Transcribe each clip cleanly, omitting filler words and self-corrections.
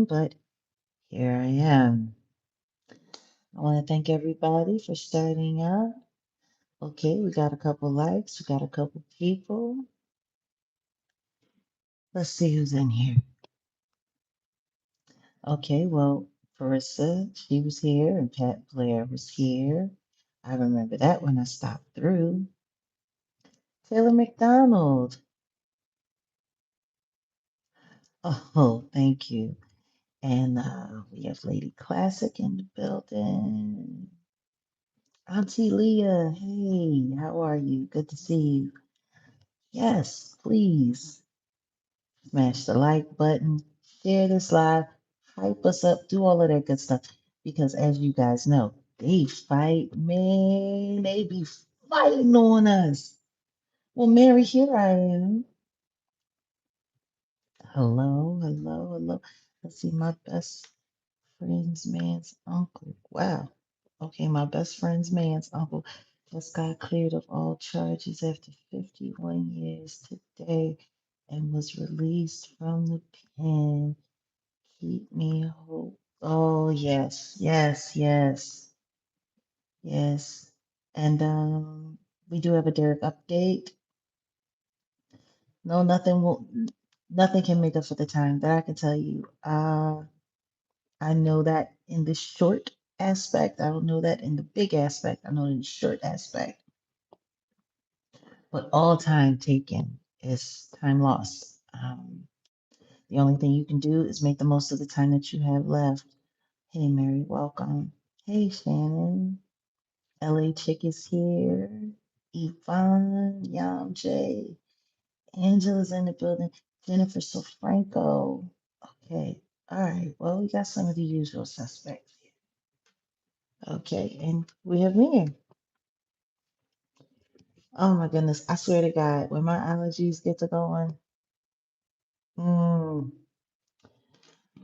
but here I am. I want to thank everybody for starting out. Okay, we got a couple likes, we got a couple people. Let's see who's in here. Okay, well, Carissa, she was here, and Pat Blair was here. I remember that when I stopped through. Taylor McDonald. Oh, thank you. And we have Lady Classic in the building. Auntie Leah, hey, how are you? Good to see you. Yes, please smash the like button, share this live, hype us up, do all of that good stuff. Because as you guys know, they fight, man, they be fighting on us. Well, Mary, here I am. Hello, hello, hello. Let's see, my best friend's man's uncle. Wow. Okay, my best friend's man's uncle just got cleared of all charges after 51 years today and was released from the pen. Keep me hope. Oh, yes, yes, yes, yes. And we do have a Derek update. No, nothing can make up for the time that I can tell you. I know that in the short aspect. I don't know that in the big aspect. I know in the short aspect. But all time taken is time lost. The only thing you can do is make the most of the time that you have left. Hey, Mary, welcome. Hey, Shannon. LA Chick is here. Yvonne, Yam J. Angela's in the building. Jennifer Sofranco. Okay. All right. Well, we got some of the usual suspects here. Okay. And we have me. Oh my goodness. I swear to God, when my allergies get to going, mm,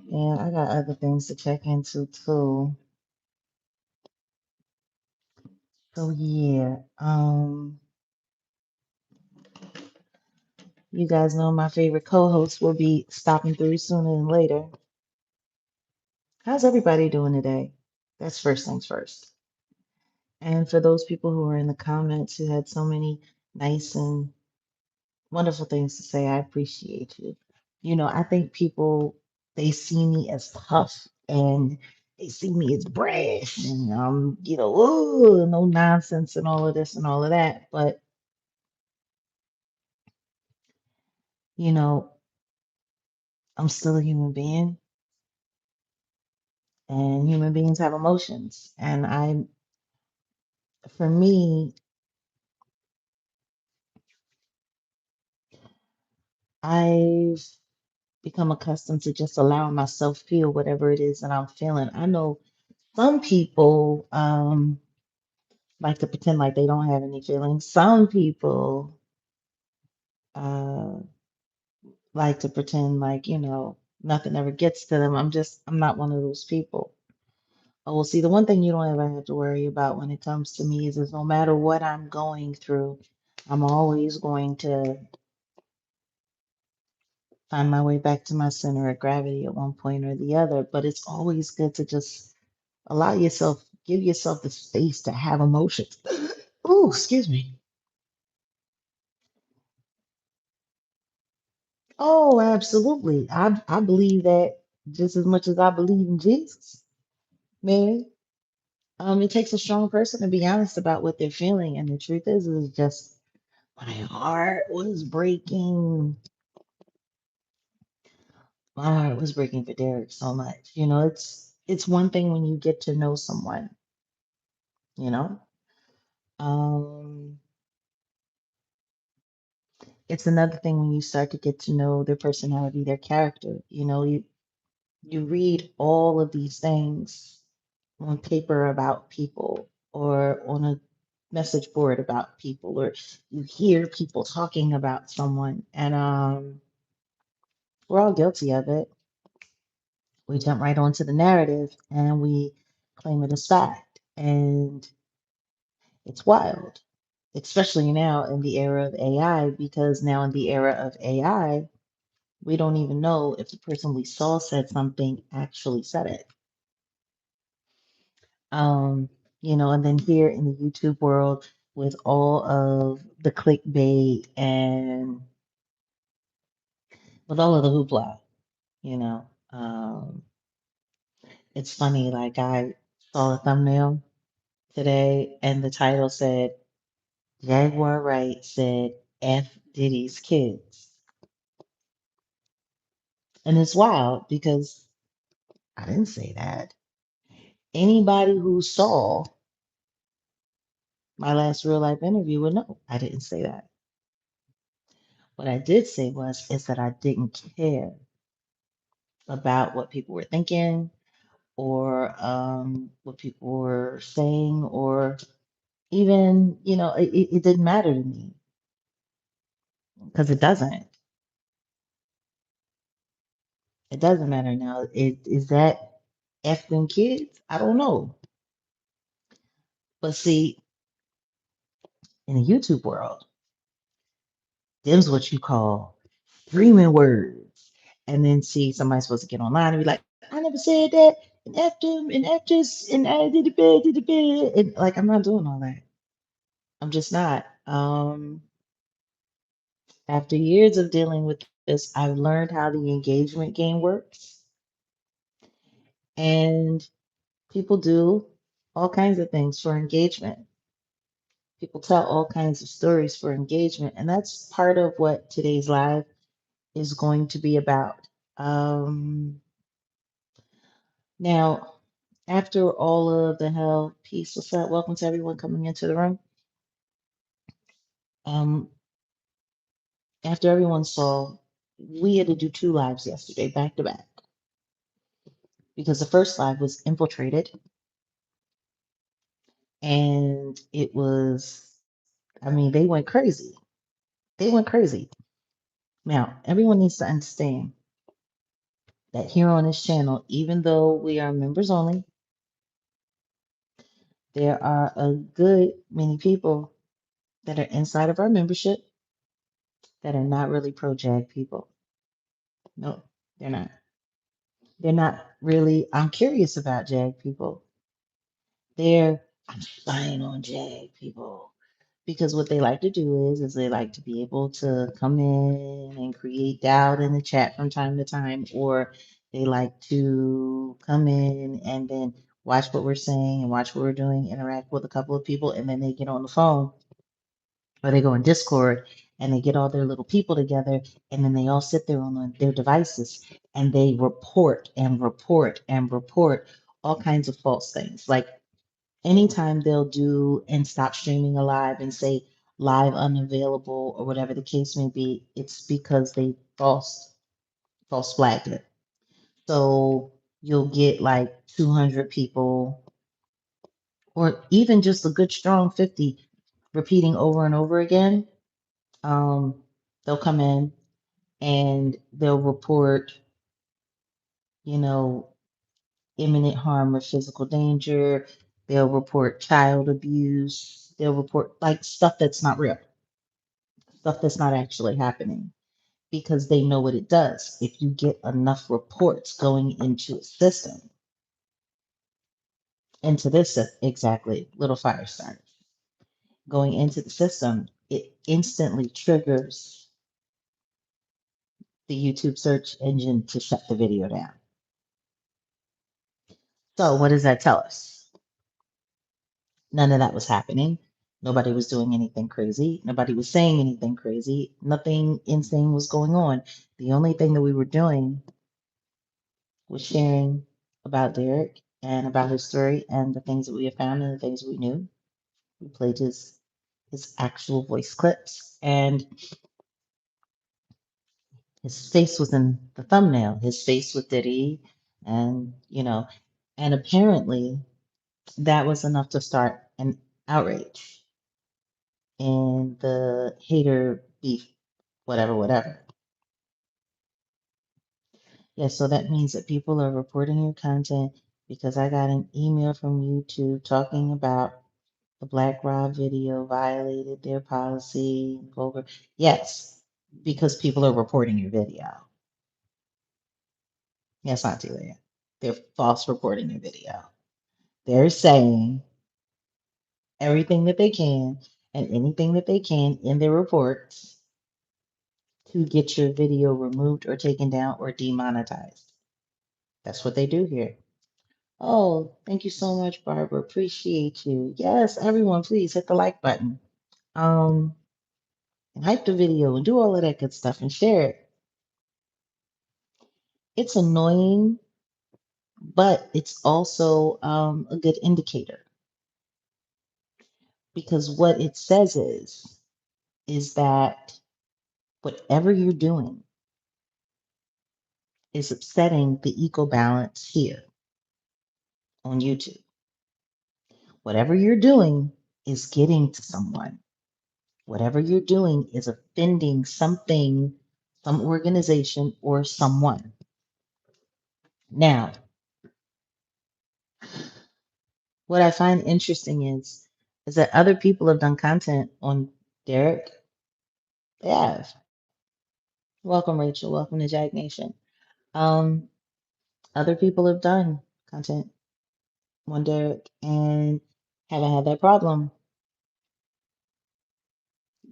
yeah, I got other things to check into too. So yeah, you guys know my favorite co-host will be stopping through sooner than later. How's everybody doing today? That's first things first. And for those people who are in the comments who had so many nice and wonderful things to say, I appreciate you. I think people they see me as tough and they see me as brash and ooh, no nonsense and all of this and all of that. But you know, I'm still a human being and human beings have emotions. And for me, I've become accustomed to just allowing myself feel whatever it is that I'm feeling. I know some people like to pretend like they don't have any feelings. Some people uh, like to pretend like, nothing ever gets to them. I'm not one of those people. Oh, well, see, the one thing you don't ever have to worry about when it comes to me is no matter what I'm going through, I'm always going to find my way back to my center of gravity at one point or the other. But it's always good to just give yourself the space to have emotions. Oh, excuse me. Oh, absolutely. I believe that just as much as I believe in Jesus, man. It takes a strong person to be honest about what they're feeling, and the truth is just my heart was breaking. My heart was breaking for Derek so much. It's one thing when you get to know someone, you know. Um, it's another thing when you start to get to know their personality, their character. You read all of these things on paper about people or on a message board about people or you hear people talking about someone and we're all guilty of it. We jump right onto the narrative and we claim it as fact. And it's wild, especially now in the era of AI, because now in the era of AI, We don't even know if the person we saw said something actually said it. Um, and then here in the YouTube world, with all of the clickbait and with all of the hoopla, you know, um, it's funny. Like I saw a thumbnail today, and the title said, Jaguar Wright said F Diddy's kids. And it's wild because I didn't say that. Anybody who saw my last real life interview would know I didn't say that. What I did say was is that I didn't care about what people were thinking or what people were saying or even, it didn't matter to me because it doesn't. It doesn't matter now. Is that F them kids? I don't know. But see, in the YouTube world, them's what you call screaming words. And then see somebody's supposed to get online and be like, I never said that, and F them, and F this, and I did the bed. And like, I'm not doing all that. I'm just not. After years of dealing with this, I've learned how the engagement game works. And people do all kinds of things for engagement. People tell all kinds of stories for engagement. And that's part of what today's live is going to be about. Um, Now, after all of the hell, peace, what's up? Welcome to everyone coming into the room. Um, After everyone saw, we had to do two lives yesterday, back to back, because the first live was infiltrated and it was, I mean, they went crazy. They went crazy. Now, everyone needs to understand that here on this channel, even though we are members only, there are a good many people that are inside of our membership that are not really pro Jag people. No, they're not. They're not really, I'm curious about Jag people. I'm spying on Jag people. Because what they like to do is they like to be able to come in and create doubt in the chat from time to time, or they like to come in and then watch what we're saying and watch what we're doing, interact with a couple of people, and then they get on the phone or they go in Discord and they get all their little people together and then they all sit there on their devices and they report all kinds of false things. Like anytime they'll do and stop streaming a live and say live unavailable or whatever the case may be, it's because they false flagged it. So you'll get like 200 people or even just a good strong 50 repeating over and over again. They'll come in and they'll report, you know, imminent harm or physical danger. They'll report child abuse. They'll report like stuff that's not real, stuff that's not actually happening because they know what it does. If you get enough reports going into a system, into this exactly, little fire starters going into the system, it instantly triggers the YouTube search engine to shut the video down. So what does that tell us? None of that was happening. Nobody was doing anything crazy. Nobody was saying anything crazy. Nothing insane was going on. The only thing that we were doing was sharing about Derek and about his story and the things that we had found and the things we knew. We played his actual voice clips and his face was in the thumbnail. His face with Diddy and and apparently that was enough to start an outrage in the hater beef, whatever, whatever. Yeah, so that means that people are reporting your content because I got an email from YouTube talking about the Black Rob video violated their policy. Vulgar. Yes, because people are reporting your video. Yes, Auntie Leah. They're false reporting the video. They're saying everything that they can and anything that they can in their reports to get your video removed or taken down or demonetized. That's what they do here. Oh, thank you so much, Barbara. Appreciate you. Yes, everyone, please hit the like button. Um, and hype the video and do all of that good stuff and share it. It's annoying, but it's also a good indicator because what it says is that whatever you're doing is upsetting the eco balance here on YouTube. Whatever you're doing is getting to someone. Whatever you're doing is offending something, some organization, or someone. Now, what I find interesting is that other people have done content on Derek. They have. Welcome, Rachel. Welcome to Jag Nation. Um, Other people have done content on Derek and haven't had that problem.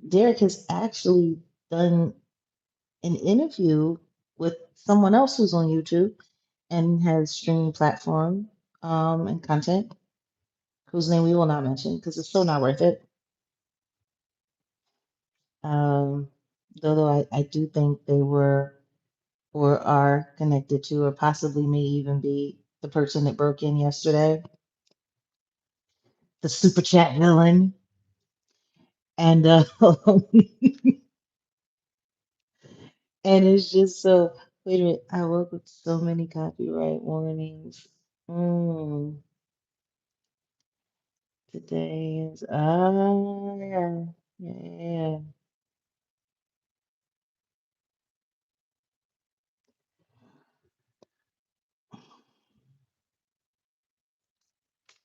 Derek has actually done an interview with someone else who's on YouTube and has streaming platform and content whose name we will not mention because it's still not worth it. Um, Though I do think they were or are connected to, or possibly may even be the person that broke in yesterday, the super chat villain. And and it's just so, wait a minute, I woke up to so many copyright warnings. Mm, Today is, yeah, yeah.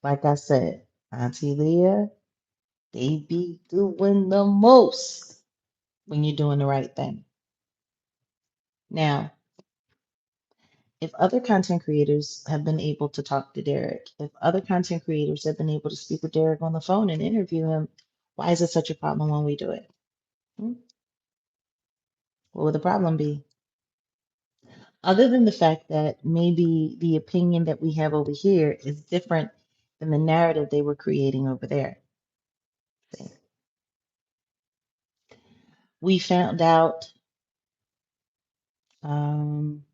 Like I said, Auntie Leah, they be doing the most when you're doing the right thing. Now, if other content creators have been able to talk to Derek, if other content creators have been able to speak with Derek on the phone and interview him, why is it such a problem when we do it? Hmm? What would the problem be? Other than the fact that maybe the opinion that we have over here is different than the narrative they were creating over there. See? We found out, um,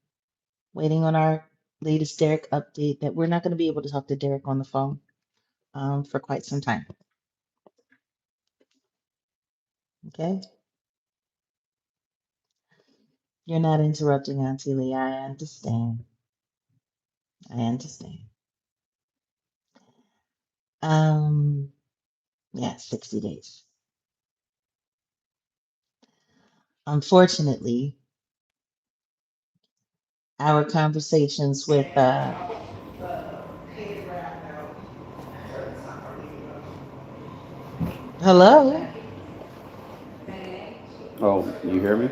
waiting on our latest Derek update, that we're not going to be able to talk to Derek on the phone for quite some time. Okay? You're not interrupting, Auntie Lee. I understand. I understand. Um, yeah, 60 days. Unfortunately, our conversations with hello? Oh, you hear me?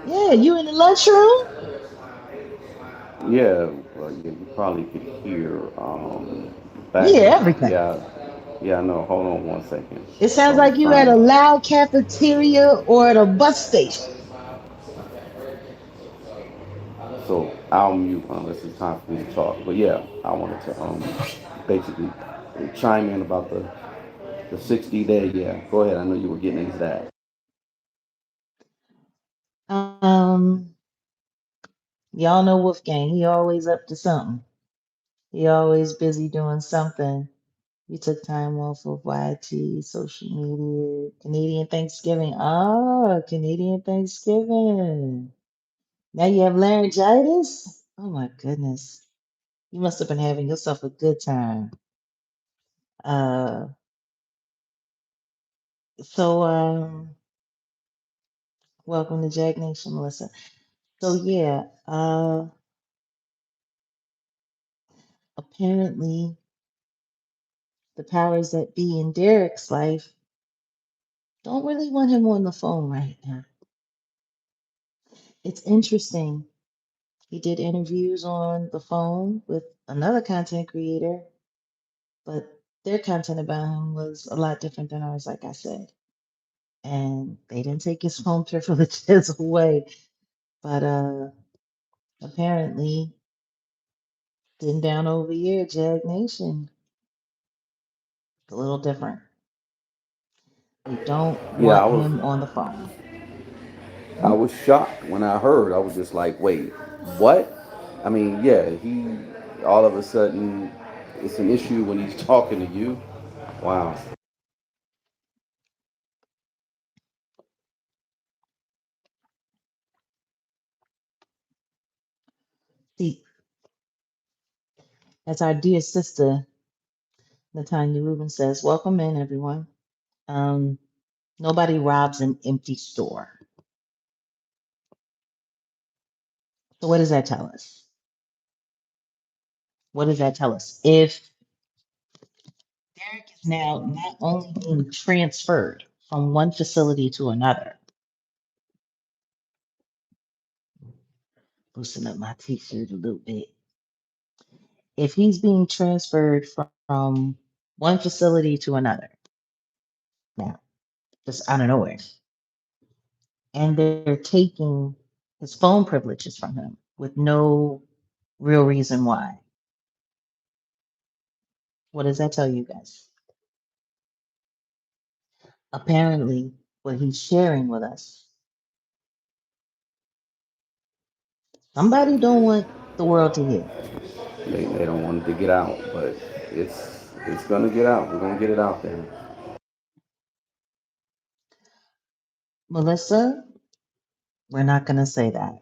Yeah, you in the lunchroom? Yeah, well, yeah, you probably could hear We hear background. everything. Yeah, yeah, I know. Hold on one second. It sounds So I'm like you at trying a to. loud cafeteria or at a bus station. So I'll mute unless it's time for me to talk. But yeah, I wanted to basically chime in about the 60-day. Yeah, go ahead. I know you were getting into that. Um, y'all know Wolfgang. He always up to something. He always busy doing something. You took time off of YT, social media, Canadian Thanksgiving. Oh, Canadian Thanksgiving. Now you have laryngitis? Oh my goodness. You must have been having yourself a good time. Uh, so welcome to Jag Nation, Melissa. So yeah, apparently the powers that be in Derek's life don't really want him on the phone right now. It's interesting He did interviews on the phone with another content creator, but their content about him was a lot different than ours, like I said. And they didn't take his phone privileges away. But apparently, been down over here, Jag Nation, a little different. They don't Yeah, want him on the phone. I Hmm? was shocked when I heard. I was just like, wait, what? I mean, yeah, he all of a sudden it's an issue when he's talking to you. Wow. See, as our dear sister Natanya Rubin says, welcome in, everyone. Um, Nobody robs an empty store. So, what does that tell us? What does that tell us? If Derek is now not only being transferred from one facility to another, loosen up my t shirt a little bit. If he's being transferred from one facility to another, now, just out of nowhere, and they're taking his phone privileges from him with no real reason why, what does that tell you guys? Apparently, what he's sharing with us, somebody don't want the world to hear. They don't want it to get out, but it's gonna get out. We're gonna get it out there. Melissa, we're not going to say that.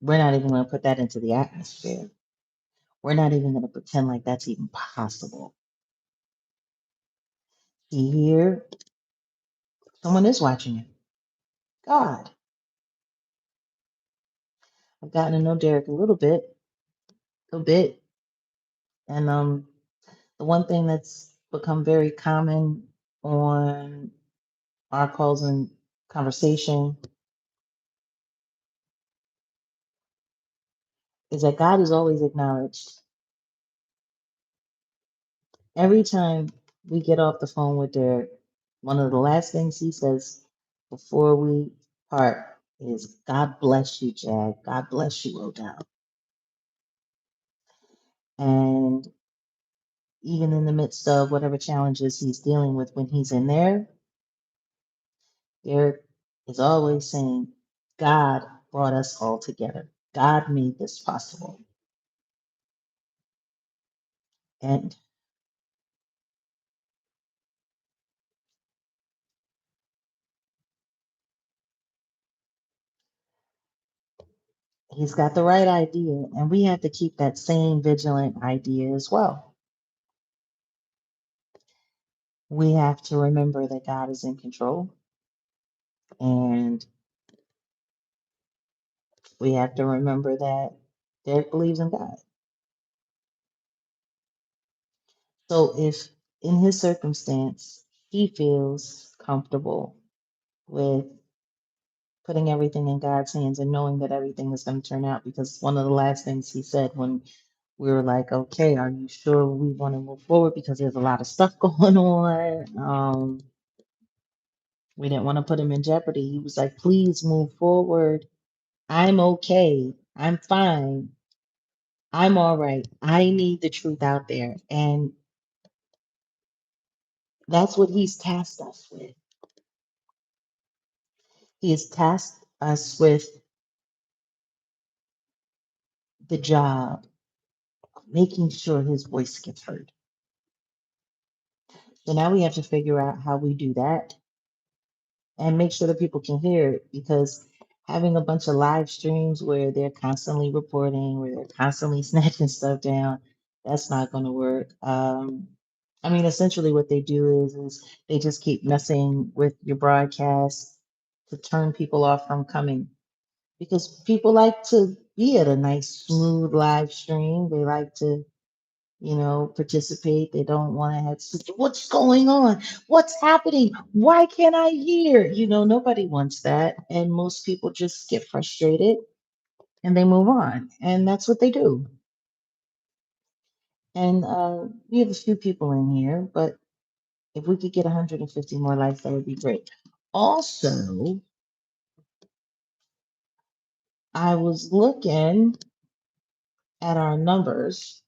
We're not even going to put that into the atmosphere. We're not even going to pretend like that's even possible. Here, someone is watching you. God, I've gotten to know Derek a bit, and the one thing that's become very common on our calls and conversation is that God is always acknowledged. Every time we get off the phone with Derek, one of the last things he says before we part is, God bless you, Jag. God bless you, Odell. And even in the midst of whatever challenges he's dealing with when he's in there, Derek is always saying, God brought us all together. God made this possible. And he's got the right idea. And we have to keep that same vigilant idea as well. We have to remember that God is in control. And we have to remember that Derek believes in God. So if in his circumstance he feels comfortable with putting everything in God's hands and knowing that everything is going to turn out, because one of the last things he said when we were like, okay, are you sure we want to move forward? Because there's a lot of stuff going on. We didn't want to put him in jeopardy. He was like, please move forward. I'm okay. I'm fine. I'm all right. I need the truth out there. And that's what he's tasked us with. He has tasked us with the job of making sure his voice gets heard. So now we have to figure out how we do that and make sure that people can hear it, because having a bunch of live streams where they're constantly reporting, where they're constantly snatching stuff down, that's not going to work. I mean, essentially what they do is they just keep messing with your broadcast to turn people off from coming, because people like to be at a nice, smooth live stream. They like to, participate. They don't want to have to, what's going on? What's happening? Why can't I hear? Nobody wants that. And most people just get frustrated and they move on. And that's what they do. And we have a few people in here, but if we could get 150 more likes, that would be great. Also, I was looking at our numbers,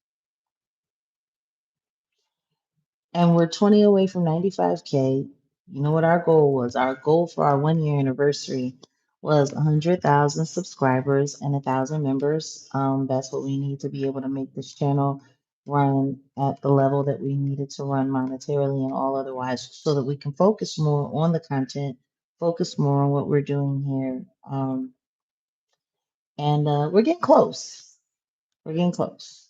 and we're 20 away from 95K. You know what our goal was? Our goal for our 1 year anniversary was 100,000 subscribers and 1,000 members. That's what we need to be able to make this channel run at the level that we needed to run monetarily and all otherwise, so that we can focus more on the content, focus more on what we're doing here. And we're getting close. We're getting close,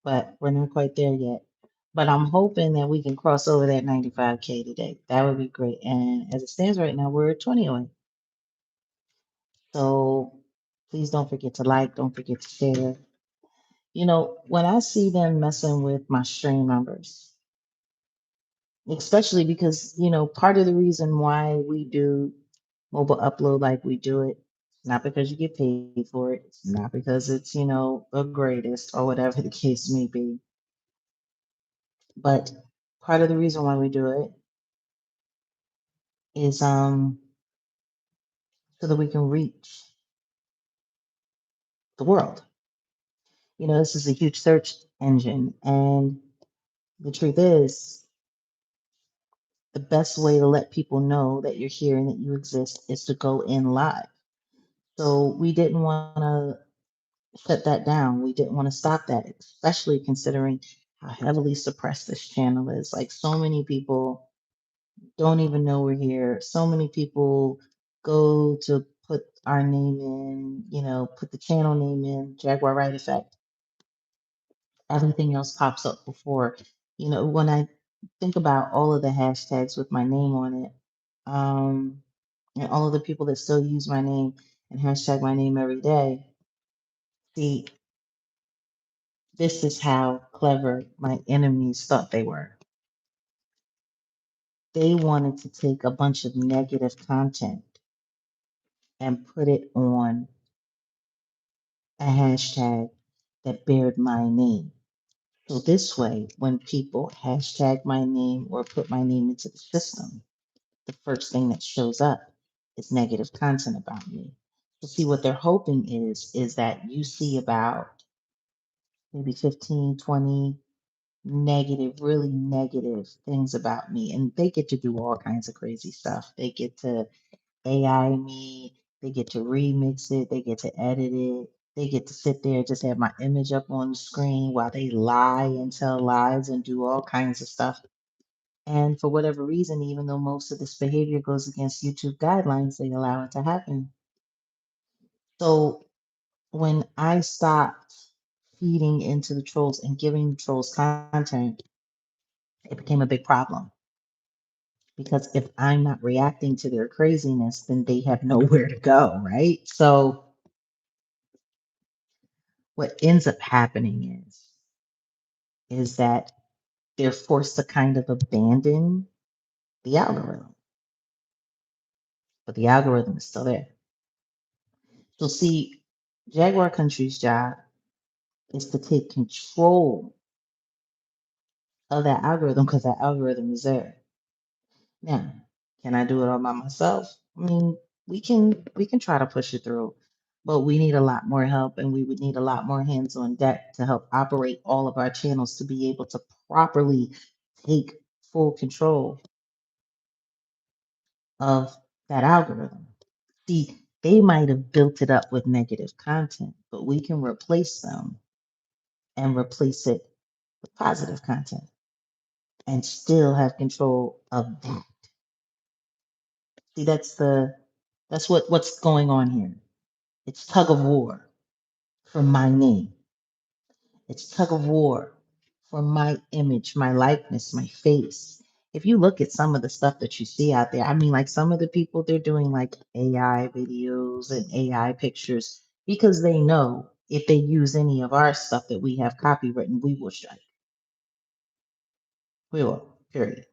but we're not quite there yet. But I'm hoping that we can cross over that 95K today. That would be great. And as it stands right now, we're 20 away. So please don't forget to like, don't forget to share. You know, when I see them messing with my stream numbers, especially because, part of the reason why we do mobile upload like we do it, not because you get paid for it, it's not because it's, the greatest or whatever the case may be, but part of the reason why we do it is so that we can reach the world. This is a huge search engine, and the truth is, the best way to let people know that you're here and that you exist is to go in live. So we didn't want to shut that down. We didn't want to stop that, especially considering how heavily suppressed this channel is. Like, so many people don't even know we're here. So many people go to put our name in, put the channel name in, Jaguar Wright effect. Everything else pops up before. When I think about all of the hashtags with my name on it, um, and all of the people that still use my name and hashtag my name every day, see, this is how clever my enemies thought they were. They wanted to take a bunch of negative content and put it on a hashtag that bared my name. So this way, when people hashtag my name or put my name into the system, the first thing that shows up is negative content about me. So see, what they're hoping is that you see about maybe 15, 20 negative, really negative things about me. And they get to do all kinds of crazy stuff. They get to AI me, they get to remix it, they get to edit it, they get to sit there and just have my image up on the screen while they lie and tell lies and do all kinds of stuff. And for whatever reason, even though most of this behavior goes against YouTube guidelines, they allow it to happen. So when I stopped feeding into the trolls and giving the trolls content, it became a big problem. Because if I'm not reacting to their craziness, then they have nowhere to go, right? So what ends up happening is that they're forced to kind of abandon the algorithm, but the algorithm is still there. So see, Jaguar Country's job is to take control of that algorithm because that algorithm is there. Now, can I do it all by myself? I mean, we can try to push it through, but we need a lot more help, and we would need a lot more hands on deck to help operate all of our channels to be able to properly take full control of that algorithm. See, they might have built it up with negative content, but we can replace them and replace it with positive content and still have control of that. See, that's what's going on here. It's tug of war for my name. It's tug of war for my image, my likeness, my face. If you look at some of the stuff that you see out there, I mean, like some of the people, they're doing like AI videos and AI pictures because they know if they use any of our stuff that we have copywritten, we will strike. We will, period.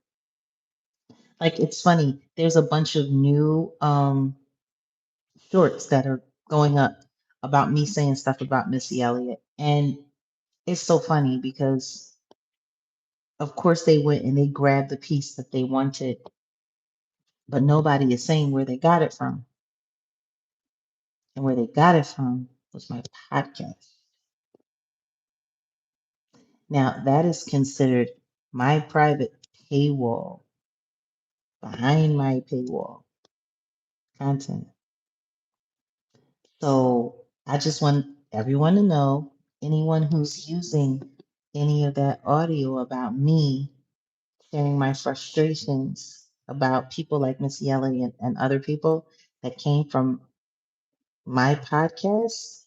Like, it's funny, there's a bunch of new shorts that are going up about me saying stuff about Missy Elliott. And it's so funny because, of course, they went and they grabbed the piece that they wanted, but nobody is saying where they got it from. And where they got it from was my podcast. Now, that is considered my private paywall, behind my paywall content. So I just want everyone to know, anyone who's using any of that audio about me sharing my frustrations about people like Missy Elliott and other people that came from my podcast.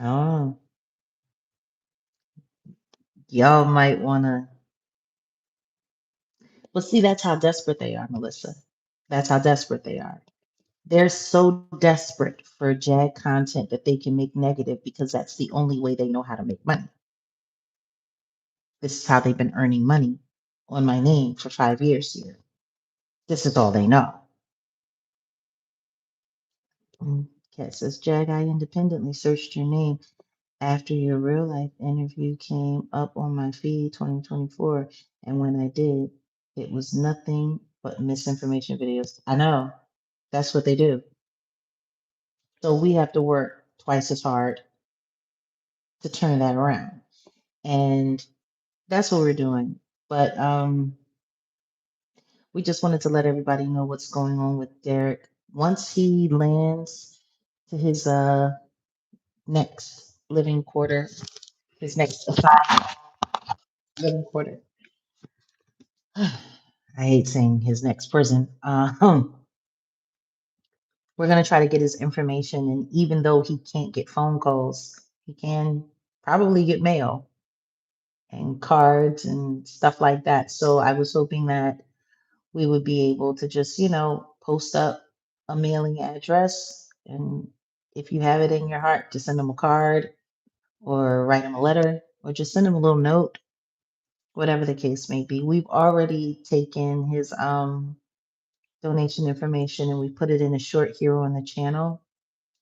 Oh, y'all might want to. But see, that's how desperate they are, Melissa. That's how desperate they are. They're so desperate for Jag content that they can make negative because that's the only way they know how to make money. This is how they've been earning money on my name for 5 years here. This is all they know. Kat says, Jag, I independently searched your name after your real life interview came up on my feed 2024. And when I did, it was nothing but misinformation videos. I know. That's what they do. So we have to work twice as hard to turn that around. And that's what we're doing. But we just wanted to let everybody know what's going on with Derek. Once he lands to his next living quarter, his next assigned living quarter. I hate saying his next prison. We're gonna try to get his information, and even though he can't get phone calls, he can probably get mail and cards and stuff like that. So I was hoping that we would be able to just, post up a mailing address. And if you have it in your heart to send them a card or write them a letter or just send them a little note, whatever the case may be. We've already taken his donation information and we put it in a short here on the channel.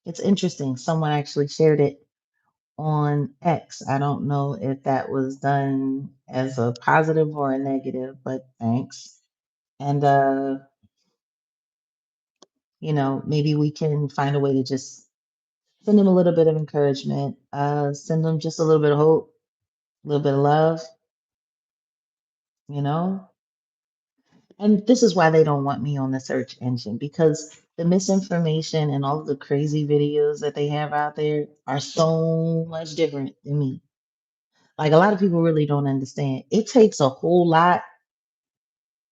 It's interesting. Someone actually shared it on X. I don't know if that was done as a positive or a negative, but thanks. And maybe we can find a way to just send them a little bit of encouragement, send them just a little bit of hope, a little bit of love, you know? And this is why they don't want me on the search engine because the misinformation and all of the crazy videos that they have out there are so much different than me. Like a lot of people really don't understand. It takes a whole lot.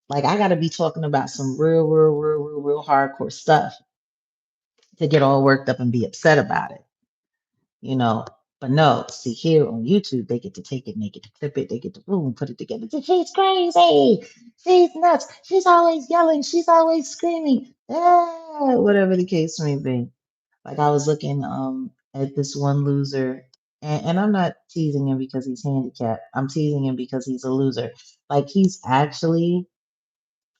Like I got to be talking about some real hardcore stuff to get all worked up and be upset about it, you know. But no, see here on YouTube, they get to take it and they get to clip it, they get to boom, put it together. She's crazy, she's nuts, she's always yelling, she's always screaming, whatever the case may be. Like I was looking at this one loser, and I'm not teasing him because he's handicapped. I'm teasing him because he's a loser. Like he's actually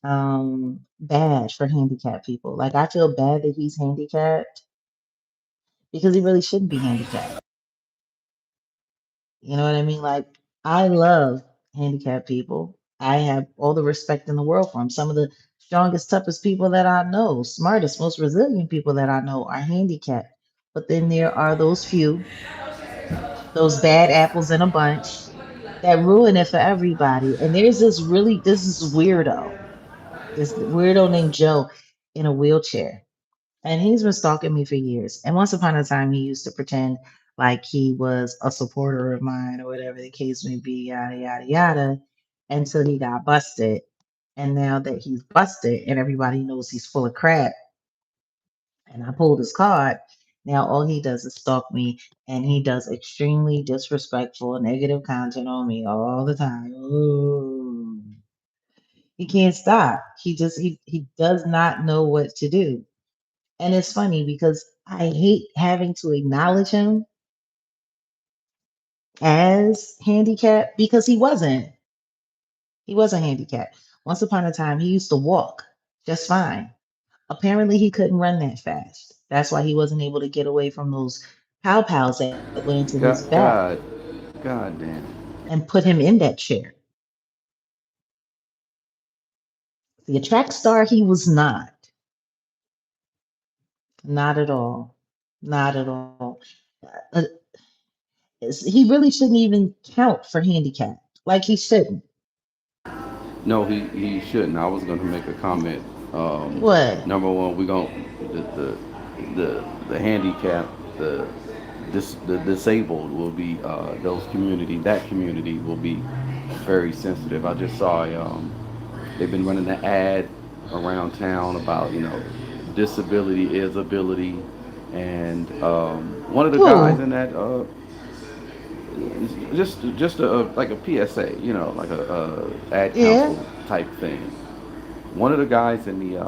bad for handicapped people. Like I feel bad that he's handicapped because he really shouldn't be handicapped. You know what I mean? Like I love handicapped people. I have all the respect in the world for them. Some of the strongest, toughest people that I know, smartest, most resilient people that I know are handicapped. But then there are those few, those bad apples in a bunch that ruin it for everybody. And there's this is weirdo, this weirdo named Joe in a wheelchair. And he's been stalking me for years. And once upon a time, he used to pretend like he was a supporter of mine or whatever the case may be, yada, yada, yada, until he got busted. And now that he's busted and everybody knows he's full of crap, and I pulled his card, now all he does is stalk me and he does extremely disrespectful, negative content on me all the time. Ooh. He can't stop. He does not know what to do. And it's funny because I hate having to acknowledge him as handicapped because he wasn't. He wasn't handicapped. Once upon a time, he used to walk just fine. Apparently, he couldn't run that fast. That's why he wasn't able to get away from those pow pows that went into his God, back God, God damn. and put him in that chair. The track star, he was not. Not at all. Not at all. Uh, he really shouldn't even count for handicap. Like he shouldn't. No, he shouldn't. I was going to make a comment. What? Number one, we going the handicap, the the disabled will be those community that community will be very sensitive. I just saw they've been running an ad around town about disability is ability, and one of the guys Who? in that just like a PSA, like a ad Yeah. council type thing. One of the guys in the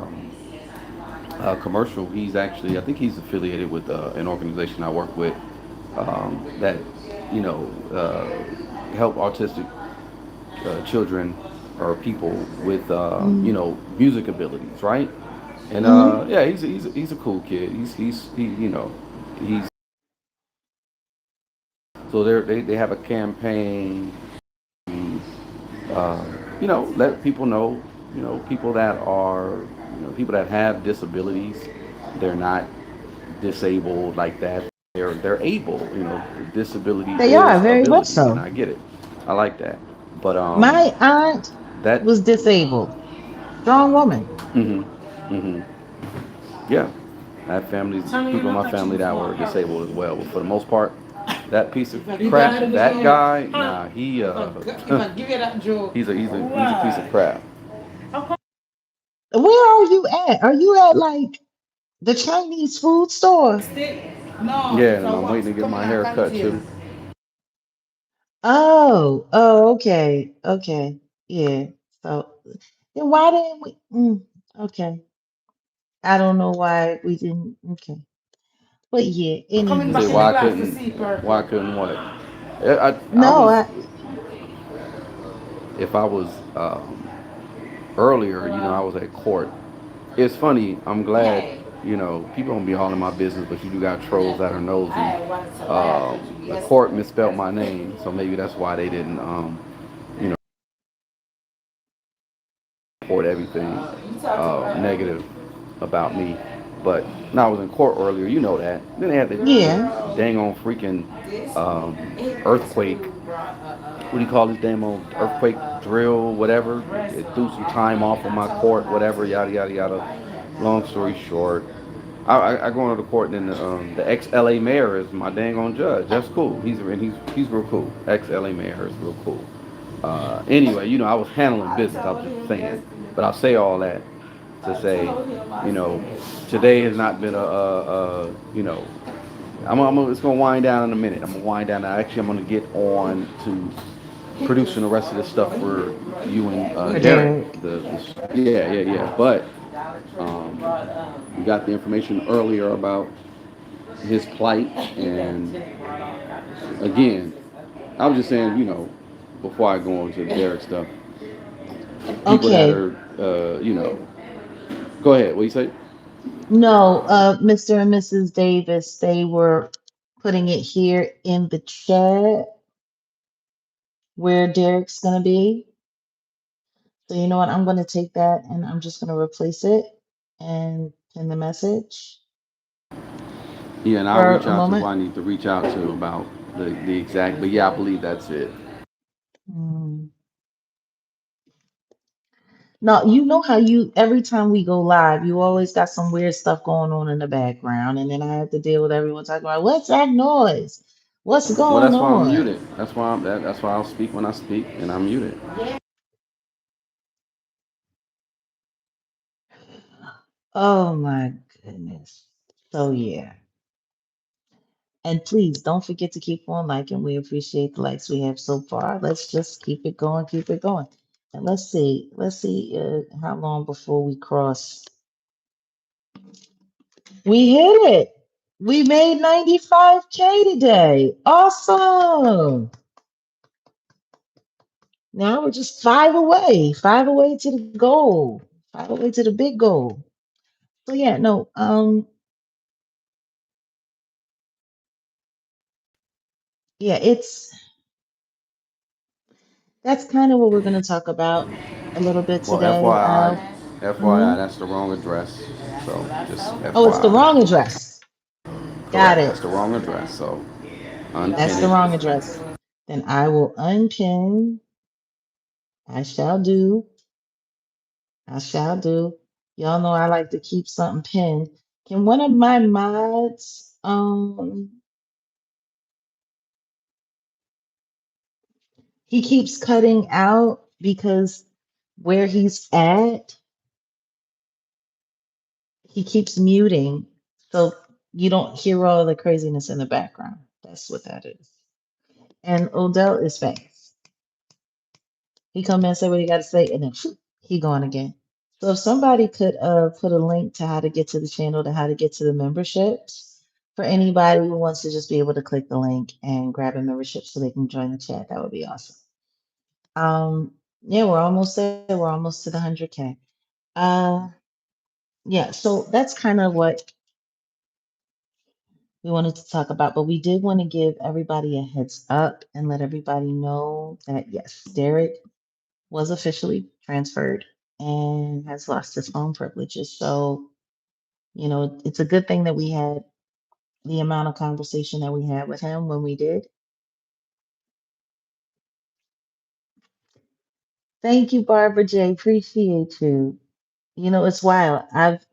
commercial, he's actually, I think he's affiliated with an organization I work with that help autistic children or people with Mm-hmm. music abilities, right? And Mm-hmm. yeah, he's a cool kid. He's so they have a campaign uh, let people know, people that are, people that have disabilities, they're not disabled like that. They're able. Disability They are is very much ability, and so. I get it. I like that. But My aunt that, was disabled. Strong woman. hmm hmm yeah, I have families, people in my family that were disabled as well. But for the most part, that piece of crap, that guy, nah, he's a piece of crap. Where are you at? Are you at like the Chinese food store? Yeah, and I'm waiting to get my hair cut too. Oh, okay, okay, yeah. So then why didn't we? Okay, I don't know why we didn't. Okay, but yeah. You say Anywho, why couldn't what? I no, was, I if I was earlier, I was at court. It's funny. I'm glad. People don't be all in my business, but you do got trolls that are nosy. The court misspelled my name, so maybe that's why they didn't, you know, report everything negative about me. But now I was in court earlier. You know that. Then they had yeah. the dang on freaking um, earthquake. What do you call this damn old earthquake drill? Whatever. It threw some time off of my court. Whatever. Yada yada yada. Long story short, I go into the court, and then the ex LA mayor is my dang on judge. That's cool. He's real cool. Ex LA mayor is real cool. Anyway, I was handling business. I was just saying, but I'll say all that to say, today has not been it's gonna wind down in a minute. I'm gonna wind down. Actually, I'm gonna get on to producing the rest of this stuff for you and For Derek. Derek. Yeah, yeah, yeah. But um, we got the information earlier about his plight, and again, I was just saying, before I go on to Derek stuff, people that Okay. are, go ahead. What you say? No, Mr. and Mrs. Davis, they were putting it here in the chat where Derek's gonna be. So you know what? I'm gonna take that and I'm just gonna replace it and pin the message Yeah, and I'll for reach a out to who moment. I need to reach out to about the exact. But yeah, I believe that's it. Hmm. No, you know how you every time we go live, you always got some weird stuff going on in the background, and then I have to deal with everyone talking about what's that noise? What's Well, going that's why I'm on? muted. That's why I'll speak when I speak, and I'm muted. Oh my goodness. So yeah. And please don't forget to keep on liking. We appreciate the likes we have so far. Let's just keep it going, keep it going. And let's see how long before we cross. We hit it. We made 95K today. Awesome. Now we're just five away to the goal, five away to the big goal. So yeah, no, yeah, it's that's kind of what we're going to talk about a little bit Well, today. FYI, Mhm. that's the wrong address. So just Oh, it's the wrong FYI. address. Got Correct. That's it. the wrong address. So That's unpin the it. wrong address. Then I will unpin. I shall do. I shall do. Y'all know I like to keep something pinned. Can one of my mods, he keeps cutting out because where he's at, he keeps muting. So you don't hear all the craziness in the background. That's what that is. And Odell is fast. He come in and say what he got to say, and then he gone again. So if somebody could put a link to how to get to the channel, to how to get to the memberships for anybody who wants to just be able to click the link and grab a membership so they can join the chat, that would be awesome. Yeah, we're almost there. We're almost to the 100K. Uh, yeah, so that's kind of what we wanted to talk about, but we did want to give everybody a heads up and let everybody know that yes, Derek was officially transferred and has lost his phone privileges. So, it's a good thing that we had the amount of conversation that we had with him when we did. Thank you, Barbara J. Appreciate you. It's wild. I've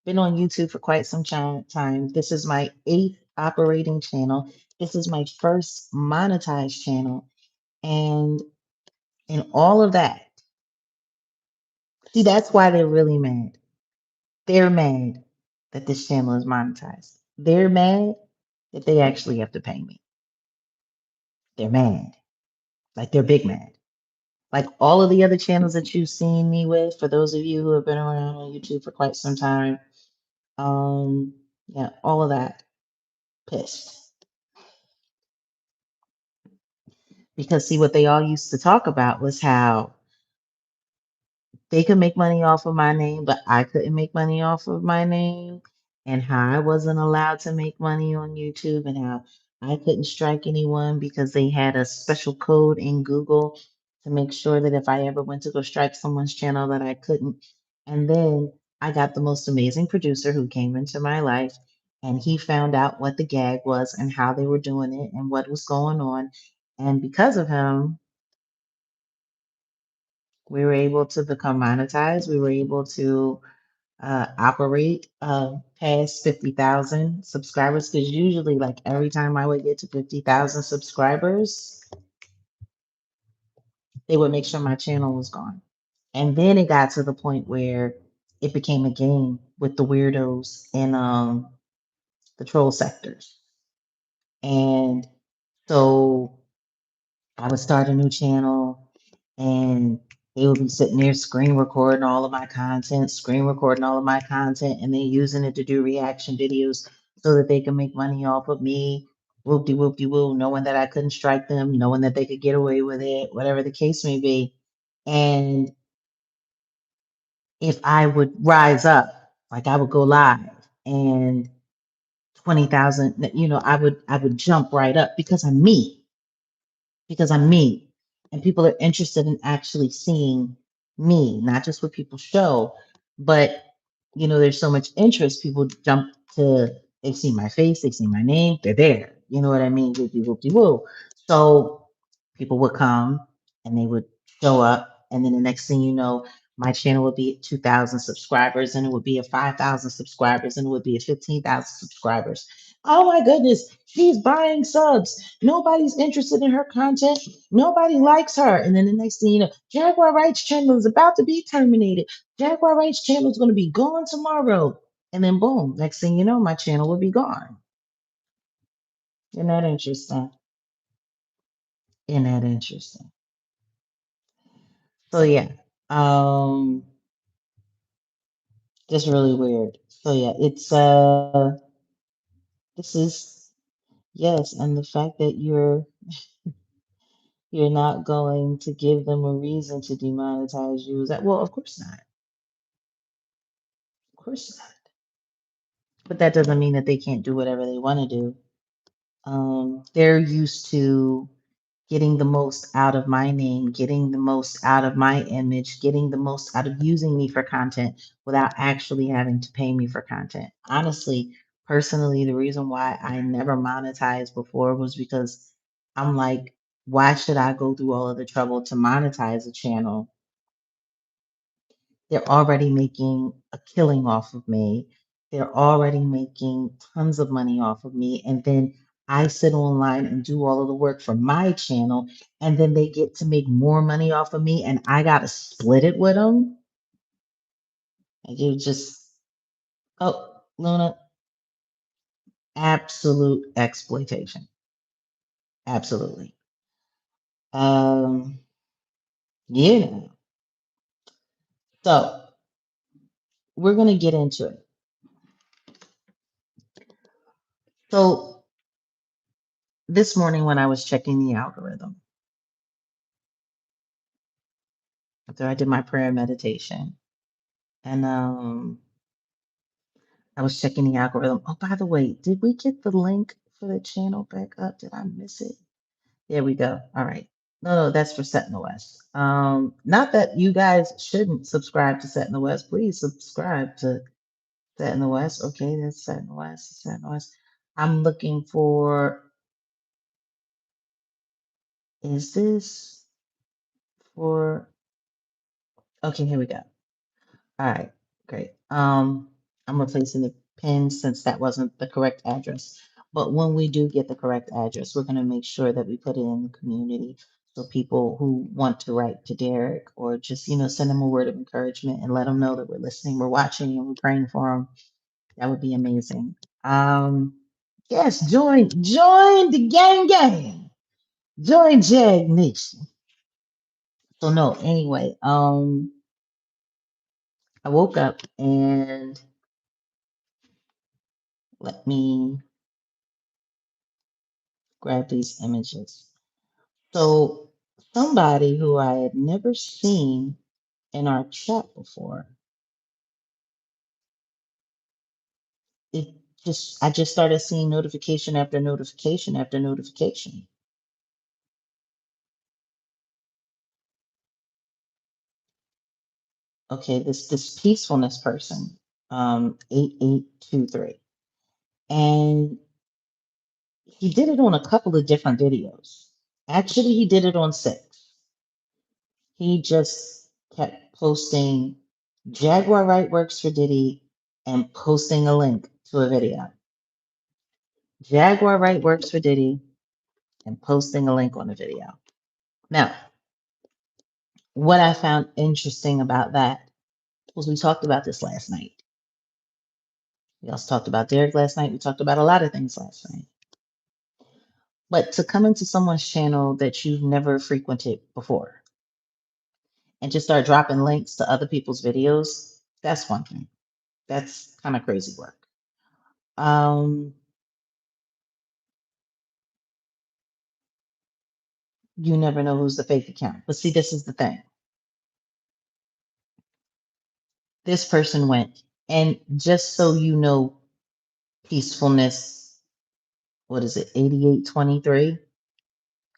been on YouTube for quite some time. This is my eighth operating channel. This is my first monetized channel. And in all of that, see, that's why they're really mad. They're mad that this channel is monetized. They're mad that they actually have to pay me. They're mad. Like they're big mad. Like all of the other channels that you've seen me with, for those of you who have been around on YouTube for quite some time, yeah, all of that, pissed. Because see, what they all used to talk about was how they could make money off of my name, but I couldn't make money off of my name, and how I wasn't allowed to make money on YouTube, and how I couldn't strike anyone because they had a special code in Google to make sure that if I ever went to go strike someone's channel that I couldn't. And then I got the most amazing producer who came into my life, and he found out what the gag was and how they were doing it and what was going on. And because of him, we were able to become monetized. We were able to operate past 50,000 subscribers because usually, like every time I would get to 50,000 subscribers, they would make sure my channel was gone. And then it got to the point where it became a game with the weirdos in the troll sectors. And so I would start a new channel and they would be sitting there screen recording all of my content, and then using it to do reaction videos so that they can make money off of me. Whoop de whoop de woo, knowing that I couldn't strike them, knowing that they could get away with it, whatever the case may be. And if I would rise up, like I would go live and 20,000, I would jump right up because I'm me. And people are interested in actually seeing me, not just what people show, but there's so much interest. People jump to, they see my face, they see my name, they're there. You know what I mean? Whoopie whoopie woo. So people would come and they would show up, and then the next thing you know, my channel would be at 2,000 subscribers, and it would be at 5,000 subscribers, and it would be at 15,000 subscribers. Oh my goodness, she's buying subs. Nobody's interested in her content. Nobody likes her. And then the next thing you know, Jaguar Wright's channel is about to be terminated. Jaguar Wright's channel is going to be gone tomorrow. And then boom, next thing you know, my channel will be gone. Isn't that interesting? Isn't that interesting? So yeah, um, just really weird. So yeah, it's this is yes, and the fact that you're not going to give them a reason to demonetize you is that, well, of course not. Of course not. but that doesn't mean that they can't do whatever they want to do. They're used to getting the most out of my name, getting the most out of my image, getting the most out of using me for content without actually having to pay me for content. Honestly, personally, the reason why I never monetized before was because I'm like, why should I go through all of the trouble to monetize a channel? They're already making a killing off of me. They're already making tons of money off of me. And then I sit online and do all of the work for my channel. And then they get to make more money off of me. And I got to split it with them. And you just, oh, Luna, absolute exploitation. Absolutely. Um, you know, so we're going to get into it. So this morning when I was checking the algorithm, after I did my prayer and meditation, and I was checking the algorithm. Oh, by the way, did we get the link for the channel back up? Did I miss it? There we go. All right. No, that's for Set in the West. Not that you guys shouldn't subscribe to Set in the West. Please subscribe to Set in the West. Okay, that's Set in the West. Set in the West. I'm looking for. Is this for? Okay, here we go. All right, great. I'm replacing the pin since that wasn't the correct address. But when we do get the correct address, we're going to make sure that we put it in the community so people who want to write to Derek or just, send them a word of encouragement and let them know that we're listening, we're watching, and we're praying for them. That would be amazing. Yes, join the gang. Join Jag Nation. So no, anyway, I woke up and let me grab these images. So, somebody who I had never seen in our chat before, it I just started seeing notification after notification after notification. Okay, this peacefulness person, 8823. And he did it on a couple of different videos. Actually, he did it on six. He just kept posting Jaguar Wright works for Diddy and posting a link to a video. Jaguar Wright works for Diddy and posting a link on a video. Now, what I found interesting about that was we talked about this last night. We also talked about Derek last night. We talked about a lot of things last night. But to come into someone's channel that you've never frequented before and just start dropping links to other people's videos, that's one thing. That's kind of crazy work. Um, you never know who's the fake account. But see, this is the thing. This person went, and just so you know, peacefulness, what is it, 8823?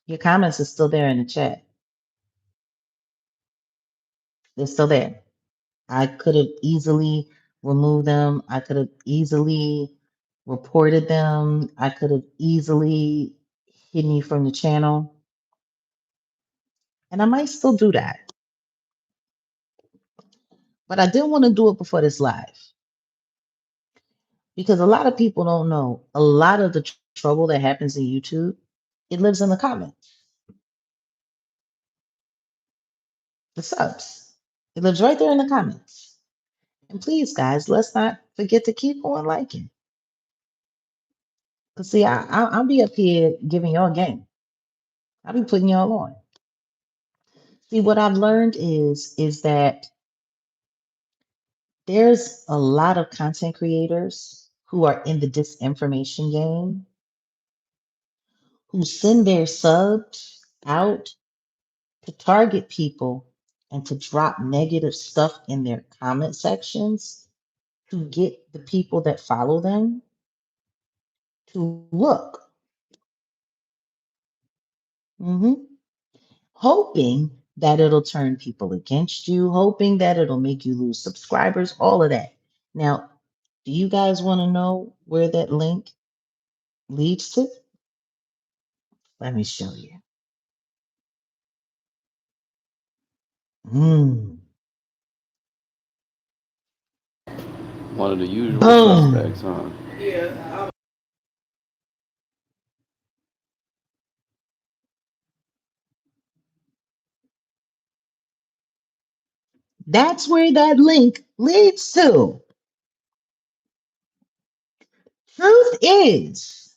Your comments are still there in the chat. They're still there. I could have easily removed them. I could have easily reported them. I could have easily hidden you from the channel. And I might still do that. But I didn't want to do it before this live because a lot of people don't know a lot of the trouble that happens in YouTube, it lives in the comments, the subs. It lives right there in the comments. And please, guys, let's not forget to keep on liking. Cause see, I'll be up here giving y'all game. I'll be putting y'all on. See, what I've learned is that there's a lot of content creators who are in the disinformation game who send their subs out to target people and to drop negative stuff in their comment sections to get the people that follow them to look. hmm Hoping that it'll turn people against you, hoping that it'll make you lose subscribers, all of that. Now, do you guys want to know where that link leads to? Let me show you. Mm. One of the usual Boom. suspects, huh? That's where that link leads to. Truth is,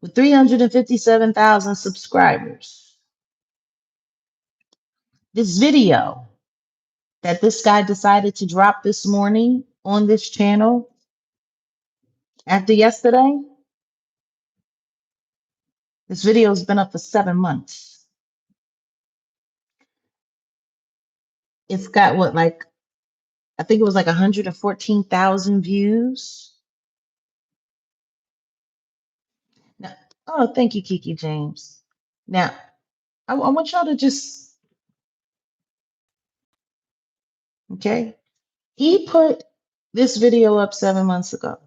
with 357,000 subscribers, this video that this guy decided to drop this morning on this channel after yesterday, this video has been up for 7 months. It's got what, like, I think it was like 114,000 views. Now, oh, thank you, Kiki James. Now, I want y'all to just, okay? He put this video up 7 months ago.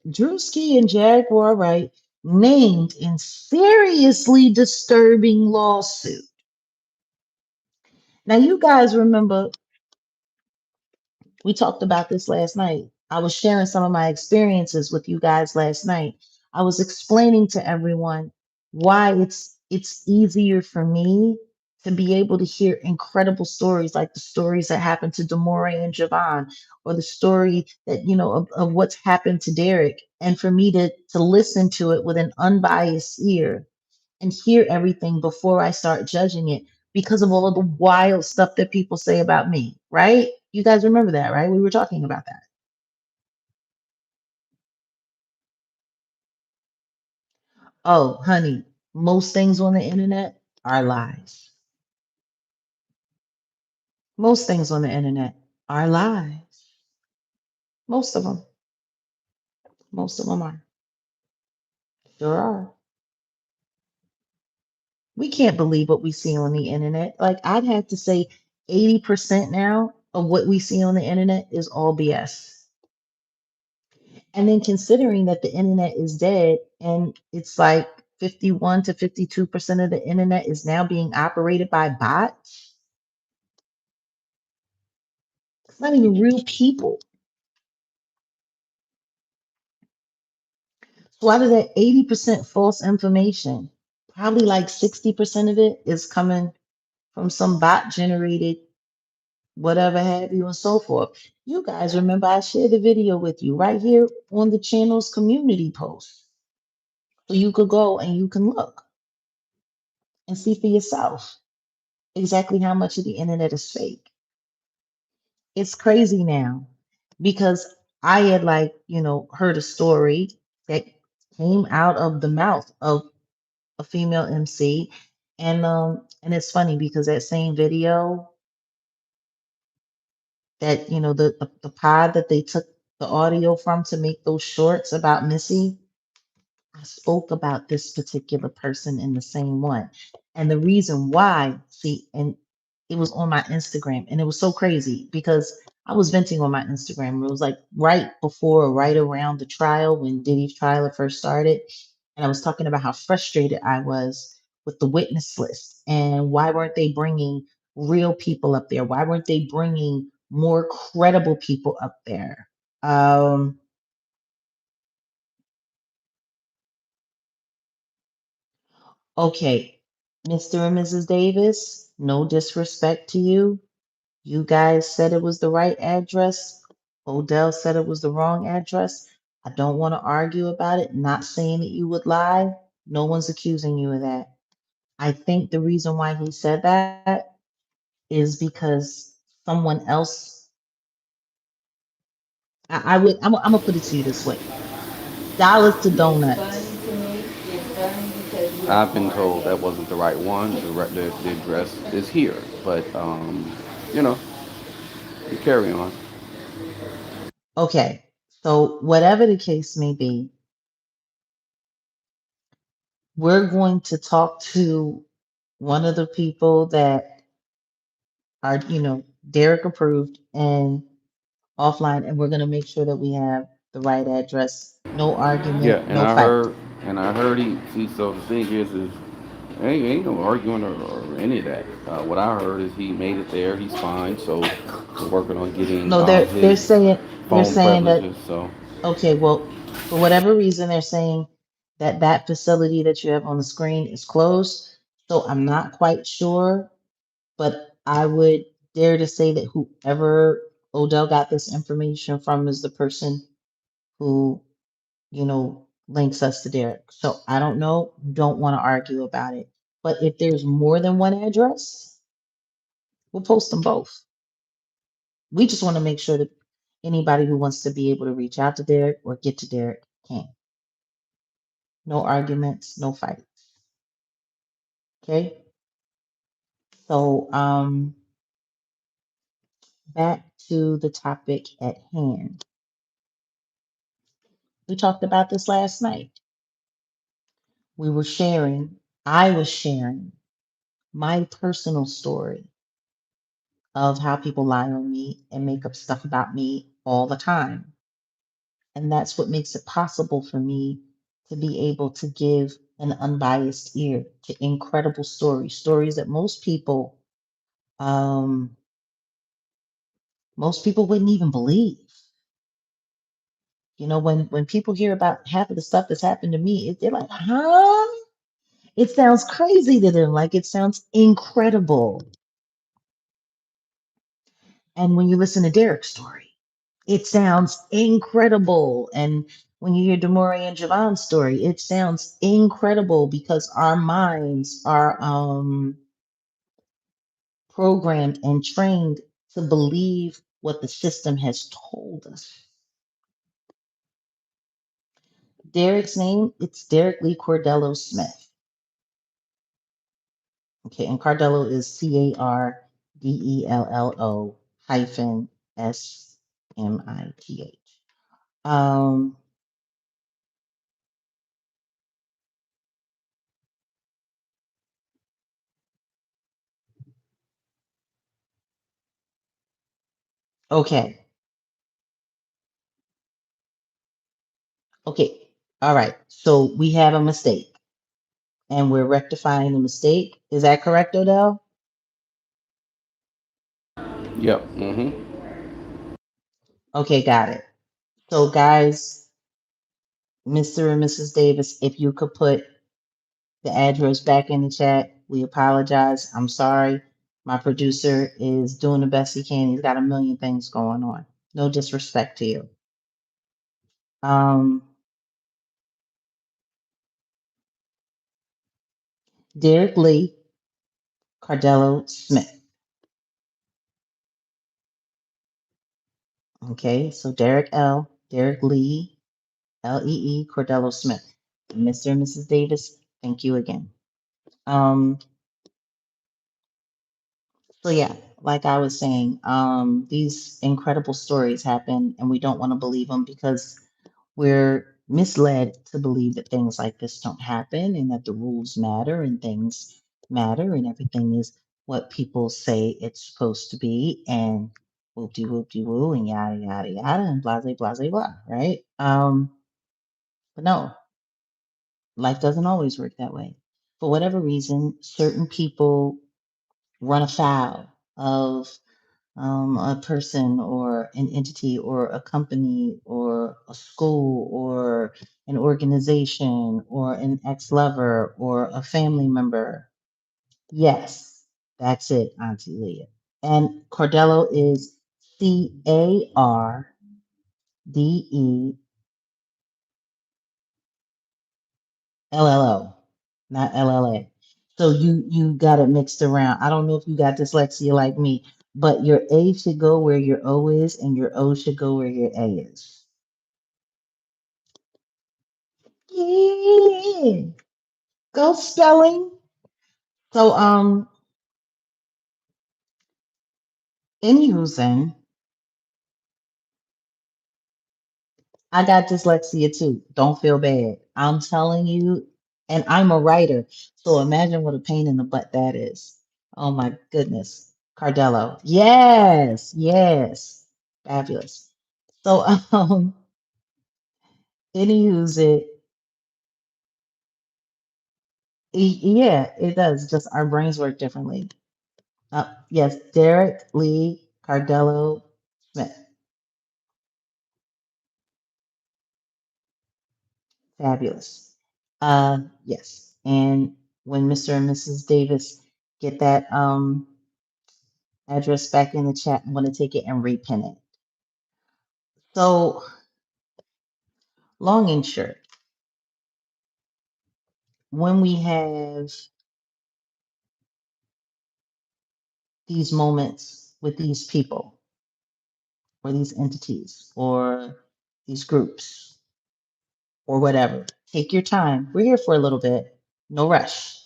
Drewski and Jaguar Wright named in seriously disturbing lawsuit. Now, you guys remember we talked about this last night. I was sharing some of my experiences with you guys last night. I was explaining to everyone why it's easier for me to be able to hear incredible stories like the stories that happened to Demore and Javon, or the story that of what's happened to Derek, and for me to listen to it with an unbiased ear and hear everything before I start judging it because of all of the wild stuff that people say about me, right? You guys remember that, right? We were talking about that. Oh, honey, most things on the internet are lies. Most things on the internet are lies. Most of them. Most of them are. Sure are. We can't believe what we see on the internet. Like, I'd have to say 80% now of what we see on the internet is all BS. And then considering that the internet is dead and it's like 51 to 52% of the internet is now being operated by bots, it's not even real people. So out of that 80% false information, probably like 60% of it is coming from some bot generated whatever have you and so forth. You guys remember I shared the video with you right here on the channel's community post. So you could go and you can look and see for yourself exactly how much of the internet is fake. It's crazy now because I had, like, heard a story that came out of the mouth of a female MC, and it's funny because that same video that the pod that they took the audio from to make those shorts about Missy, I spoke about this particular person in the same one. And the reason why, see, and it was on my Instagram, and it was so crazy because I was venting on my Instagram. It was like right before, or right around the trial when Diddy's trial had first started. And I was talking about how frustrated I was with the witness list and why weren't they bringing real people up there? Why weren't they bringing more credible people up there? Um, Okay, Mr. and Mrs. Davis, no disrespect to you. You guys said it was the right address. Odell said it was the wrong address. I don't want to argue about it. Not saying that you would lie. No one's accusing you of that. I think the reason why he said that is because someone else. I would. I'm gonna put it to you this way: dollars to donuts. I've been told that wasn't the right one. The address is here, but you know, you carry on. Okay, so whatever the case may be, we're going to talk to one of the people that are, Derek approved and offline, and we're going to make sure that we have the right address. No Yeah, argument, no fight. and I heard he. See, so the thing is ain't no arguing or any of that. What I heard is he made it there. He's fine. So we're working on getting No, they're his saying phone that privileges. So okay, well, for whatever reason, they're saying that that facility that you have on the screen is closed. So I'm not quite sure, but I would dare to say that whoever Odell got this information from is the person who, links us to Derek. So I don't know, don't want to argue about it. But if there's more than one address, we'll post them both. We just want to make sure that anybody who wants to be able to reach out to Derek or get to Derek can. No arguments, no fights. Okay. So back to the topic at hand. We talked about this last night. We were sharing, I was sharing my personal story of how people lie on me and make up stuff about me all the time. And that's what makes it possible for me to be able to give an unbiased ear to incredible stories, stories that um, most people wouldn't even believe. When people hear about half of the stuff that's happened to me, they're like, huh? It sounds crazy to them, like it sounds incredible. And when you listen to Derek's story, it sounds incredible. And when you hear Demore and Javon's story, it sounds incredible because our minds are programmed and trained to believe what the system has told us. Derek's name, it's Derek Lee Cordello Smith. Okay, and Cardello is Cardello hyphen Smith. Um, okay, okay, all right. So we have a mistake and we're rectifying the mistake. Is that correct, Odell? yep. Mm-hmm. Okay, got it. So, guys, Mr. and Mrs. Davis, if you could put the address back in the chat, we apologize. I'm sorry. My producer is doing the best he can. He's got a million things going on. No disrespect to you. Um, Derek Lee, Cardello Smith. Okay, so Derek Lee, Lee, Cordello Smith. Mr. and Mrs. Davis, thank you again. Um, so yeah, like I was saying, these incredible stories happen and we don't want to believe them because we're misled to believe that things like this don't happen and that the rules matter and things matter and everything is what people say it's supposed to be and whoop de woo and yada yada yada and blah blah blah blah, right? But no, life doesn't always work that way. For whatever reason, certain people run afoul of a person or an entity or a company or a school or an organization or an ex lover or a family member. Yes, that's it, Auntie Leah. And Cordello is Cardello, not LLA. So you got it mixed around. I don't know if you got dyslexia like me, but your A should go where your O is, and your O should go where your A is. Yeah. Go spelling. So anywho's then I got dyslexia too. Don't feel bad. I'm telling you, and I'm a writer. So imagine what a pain in the butt that is. Oh my goodness. Cardello. Yes, yes. Fabulous. So anywho's yeah, it does. Just our brains work differently. Yes, Derek Lee Cardello Smith. Fabulous. Yes. And when Mr. and Mrs. Davis get that address back in the chat, I'm going to take it and repin it. So, long and short, when we have these moments with these people or these entities or these groups or whatever, take your time. We're here for a little bit, no rush.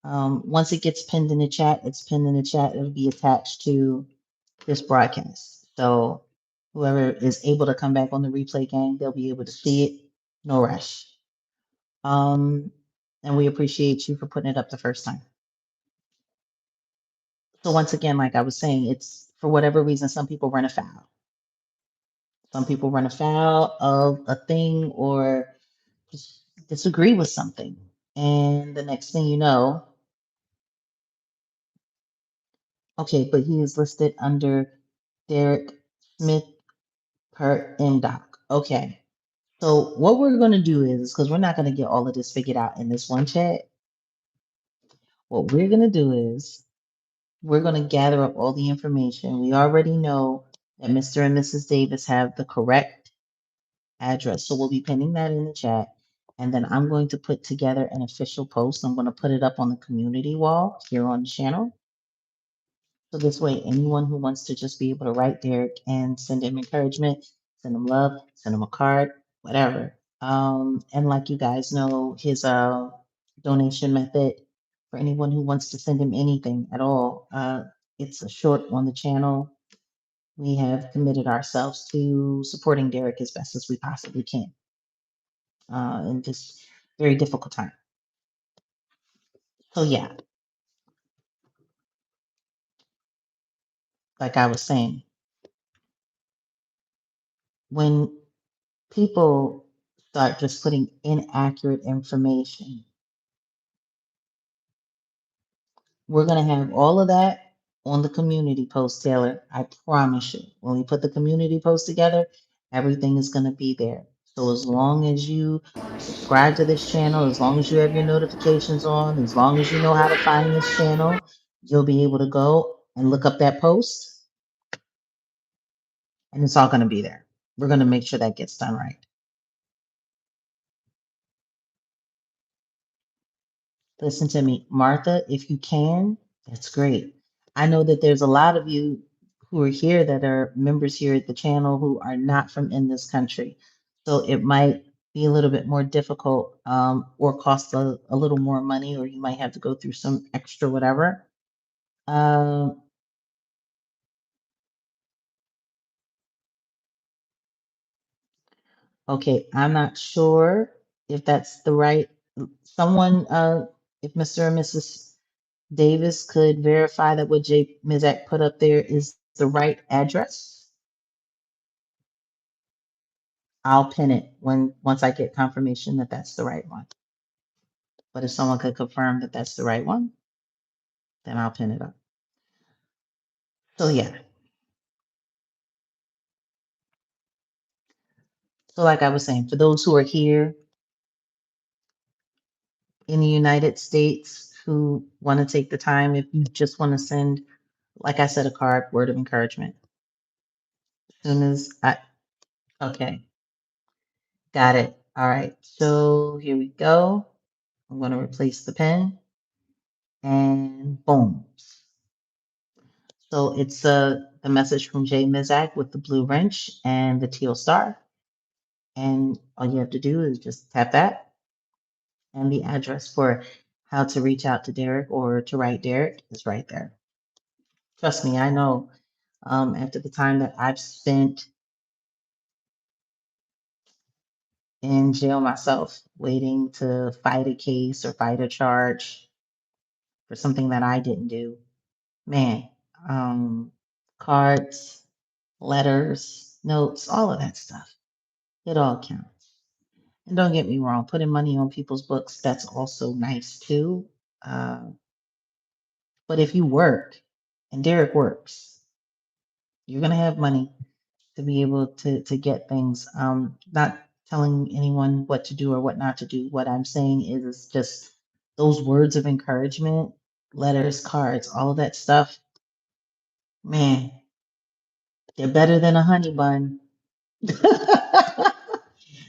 Once it gets pinned in the chat, it's pinned in the chat. It'll be attached to this broadcast. So whoever is able to come back on the replay gang, they'll be able to see it. No rush. Um, and we appreciate you for putting it up the first time. So once again, like I was saying, it's for whatever reason, some people run afoul. Some people run afoul of a thing or just disagree with something. And the next thing you know, okay, but he is listed under Derek Smith per MDoc. Okay. So what we're going to do is, because we're not going to get all of this figured out in this one chat, what we're going to do is we're going to gather up all the information. We already know that Mr. and Mrs. Davis have the correct address. So we'll be pinning that in the chat. And then I'm going to put together an official post. I'm going to put it up on the community wall here on the channel. So this way, anyone who wants to just be able to write Derek and send him encouragement, send him love, send him a card, whatever. And like you guys know, his donation method for anyone who wants to send him anything at all, it's a short on the channel. We have committed ourselves to supporting Derek as best as we possibly can in this very difficult time. So yeah, like I was saying, when people start just putting inaccurate information, we're going to have all of that on the community post, Taylor. I promise you. When we put the community post together, everything is going to be there. So as long as you subscribe to this channel, as long as you have your notifications on, as long as you know how to find this channel, you'll be able to go and look up that post and it's all going to be there. We're going to make sure that gets done right. Listen to me, Martha, if you can, that's great. I know that there's a lot of you who are here that are members here at the channel who are not from in this country. So it might be a little bit more difficult or cost a little more money, or you might have to go through some extra whatever. Um, okay, I'm not sure if that's the right, someone, if Mr. and Mrs. Davis could verify that what Jay Mizak put up there is the right address. I'll pin it once I get confirmation that that's the right one. But if someone could confirm that that's the right one, then I'll pin it up. So yeah. So like I was saying, for those who are here in the United States who want to take the time, if you just want to send, like I said, a card, word of encouragement. As soon as okay, got it. All right. So here we go. I'm going to replace the pen and boom. So it's the message from Jay Mizak with the blue wrench and the teal star. And all you have to do is just tap that. And the address for how to reach out to Derek or to write Derek is right there. Trust me, I know after the time that I've spent in jail myself, waiting to fight a case or fight a charge for something that I didn't do. Man, um, cards, letters, notes, all of that stuff. It all counts. And don't get me wrong, putting money on people's books, that's also nice too. Uh, but if you work, and Derek works, you're going to have money to be able to get things. Not telling anyone what to do or what not to do. What I'm saying is just those words of encouragement, letters, cards, all of that stuff. Man, they're better than a honey bun.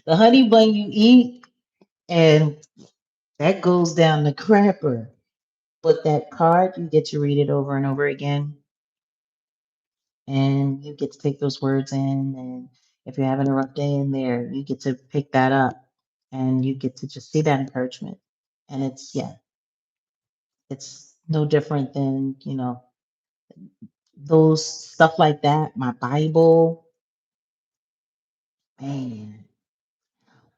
The honey bun you eat, and that goes down the crapper. But that card, you get to read it over and over again, and you get to take those words in. And if you're having a rough day in there, you get to pick that up and you get to just see that encouragement. And it's, yeah, it's no different than, those stuff like that. My Bible, man.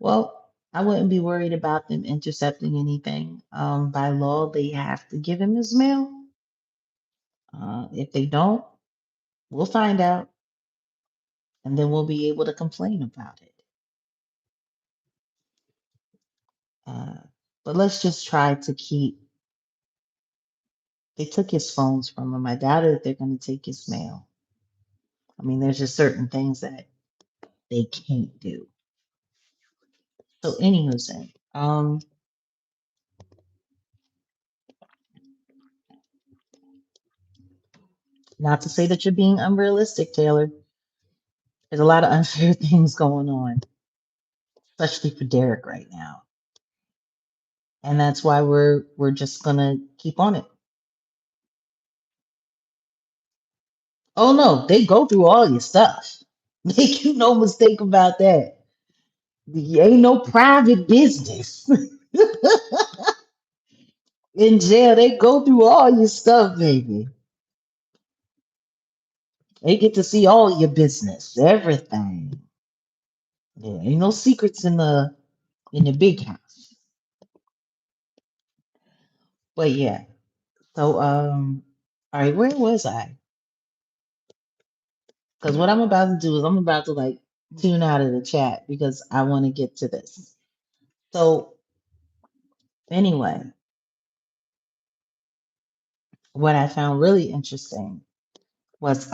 Well, I wouldn't be worried about them intercepting anything. By law, they have to give him his mail. If they don't, we'll find out and then we'll be able to complain about it. Uh, but let's just try to keep. They took his phones from him. I doubt that they're going to take his mail. I mean, there's just certain things that they can't do. So, anywho's in. Not to say that you're being unrealistic, Taylor. There's a lot of unfair things going on, especially for Derek right now, and that's why we're just gonna keep on it. Oh no, they go through all your stuff. Make you no mistake about that. Ain't no private business in jail. They go through all your stuff, baby. They get to see all your business, everything. Yeah, ain't no secrets in the big house. But yeah, so all right, where was I? Because what I'm about to do is I'm about to like tune out of the chat because I want to get to this. So anyway, what I found really interesting was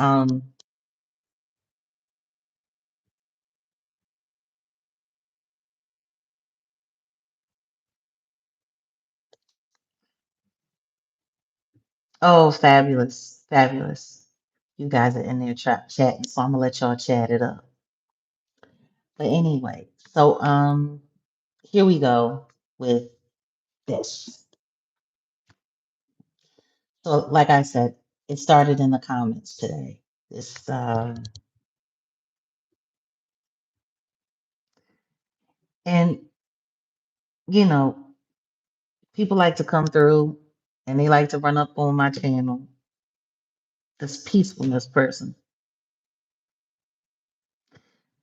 oh, fabulous, fabulous. You guys are in there chatting, so I'm gonna let y'all chat it up. But anyway, so here we go with this. So like I said, it started in the comments today. This and you know, people like to come through and they like to run up on my channel. This peacefulness person.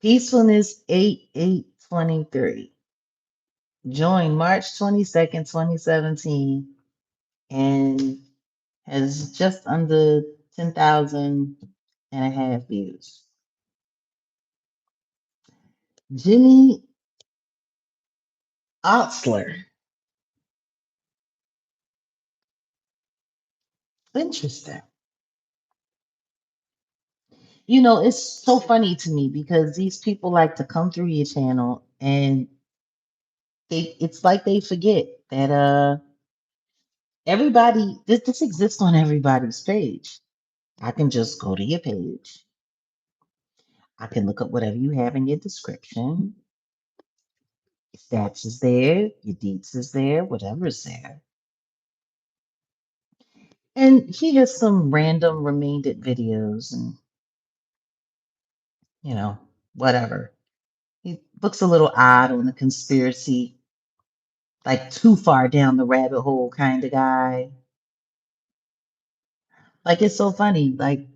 Peacefulness 8823. Joined March 22nd, 2017, and has just under 10,000 and a half views. Jimmy Otzler. Interesting. It's so funny to me because these people like to come through your channel and it's like they forget that everybody this exists on everybody's page. I can just go to your page. I can look up whatever you have in your description. Stats is there, your deets is there, whatever's there. And he has some random remanded videos and, you know, whatever. He looks a little odd on the conspiracy, like too far down the rabbit hole kind of guy. Like it's so funny. Like,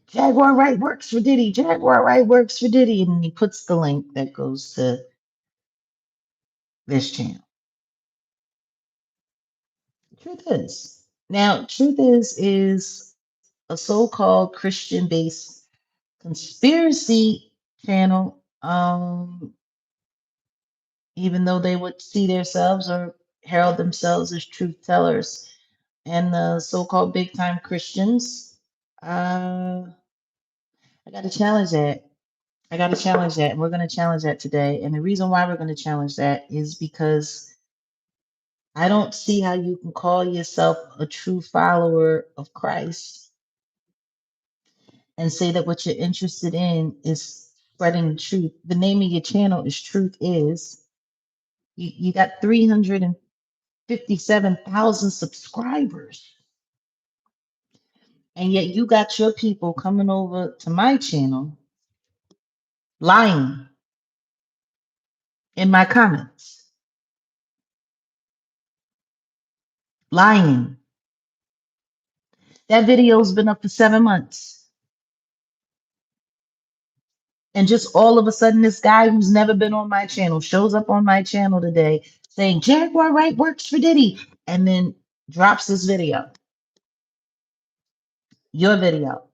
Jaguar Wright works for Diddy. Jaguar Wright works for Diddy. And he puts the link that goes to this channel. Truth is. Now, Truth is a so-called Christian-based conspiracy channel. Even though they would see themselves or herald themselves as truth tellers, and the so-called big-time Christians, I got to challenge that. I got to challenge that. And we're going to challenge that today. And the reason why we're going to challenge that is because I don't see how you can call yourself a true follower of Christ and say that what you're interested in is spreading the truth. The name of your channel is Truth Is. You got 357,000 subscribers. And yet you got your people coming over to my channel lying in my comments. Lying. That video's been up for 7 months. And just all of a sudden, this guy who's never been on my channel shows up on my channel today saying, Jaguar Wright works for Diddy, and then drops this video, your video.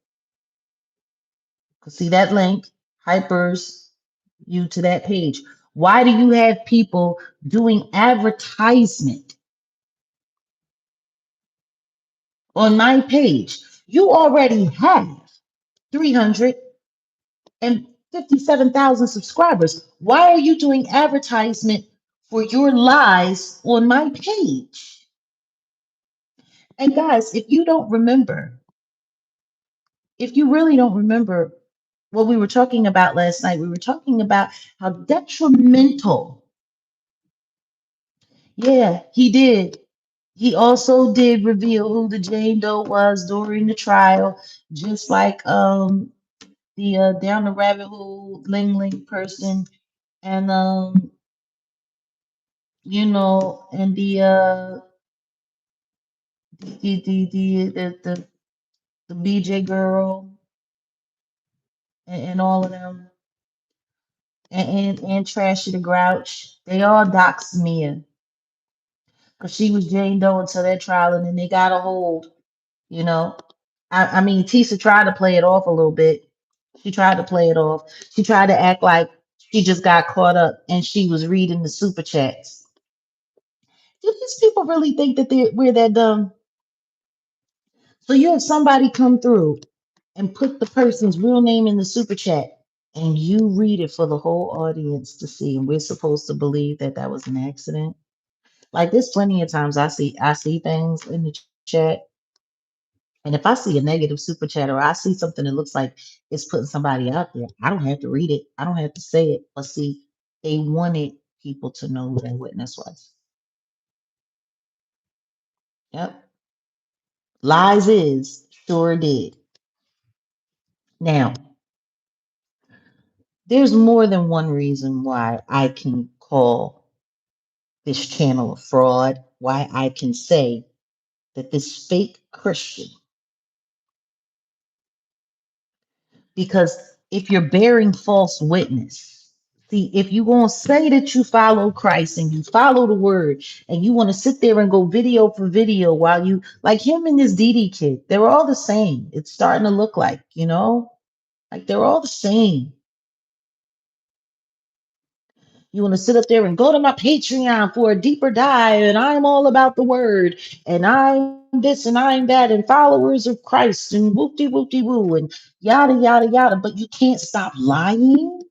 Because see that link hypers you to that page. Why do you have people doing advertisement on my page? You already have 357,000 subscribers. Why are you doing advertisement for your lies on my page? And guys, if you don't remember, if you really don't remember what we were talking about last night, we were talking about how detrimental. Yeah, he did. He also did reveal who the Jane Doe was during the trial, just like the down the rabbit hole Ling Ling person, and and the BJ girl, and all of them, and Trashy the Grouch. They all doxed Mia because she was Jane Doe until that trial, and then they got a hold. You know, I mean, Tisa tried to play it off a little bit. She tried to play it off. She tried to act like she just got caught up and she was reading the super chats. Do these people really think that we're that dumb? So you have somebody come through and put the person's real name in the super chat, and you read it for the whole audience to see, and we're supposed to believe that that was an accident. Like there's plenty of times I see things in the chat, and if I see a negative super chat or I see something that looks like it's putting somebody out there, I don't have to read it. I don't have to say it. But see, they wanted people to know who that witness was. Yep. Lies is sure did. Now, there's more than one reason why I can call this channel a fraud, why I can say that this fake Christian, because if you're bearing false witness, see, if you're going to say that you follow Christ and you follow the word and you want to sit there and go video for video while you, like him and this Didi kid, they're all the same. It's starting to look like they're all the same. You want to sit up there and go to my Patreon for a deeper dive, and I'm all about the word, and I'm this and I'm that, and followers of Christ, and whoop de woo, and yada yada yada. But you can't stop lying.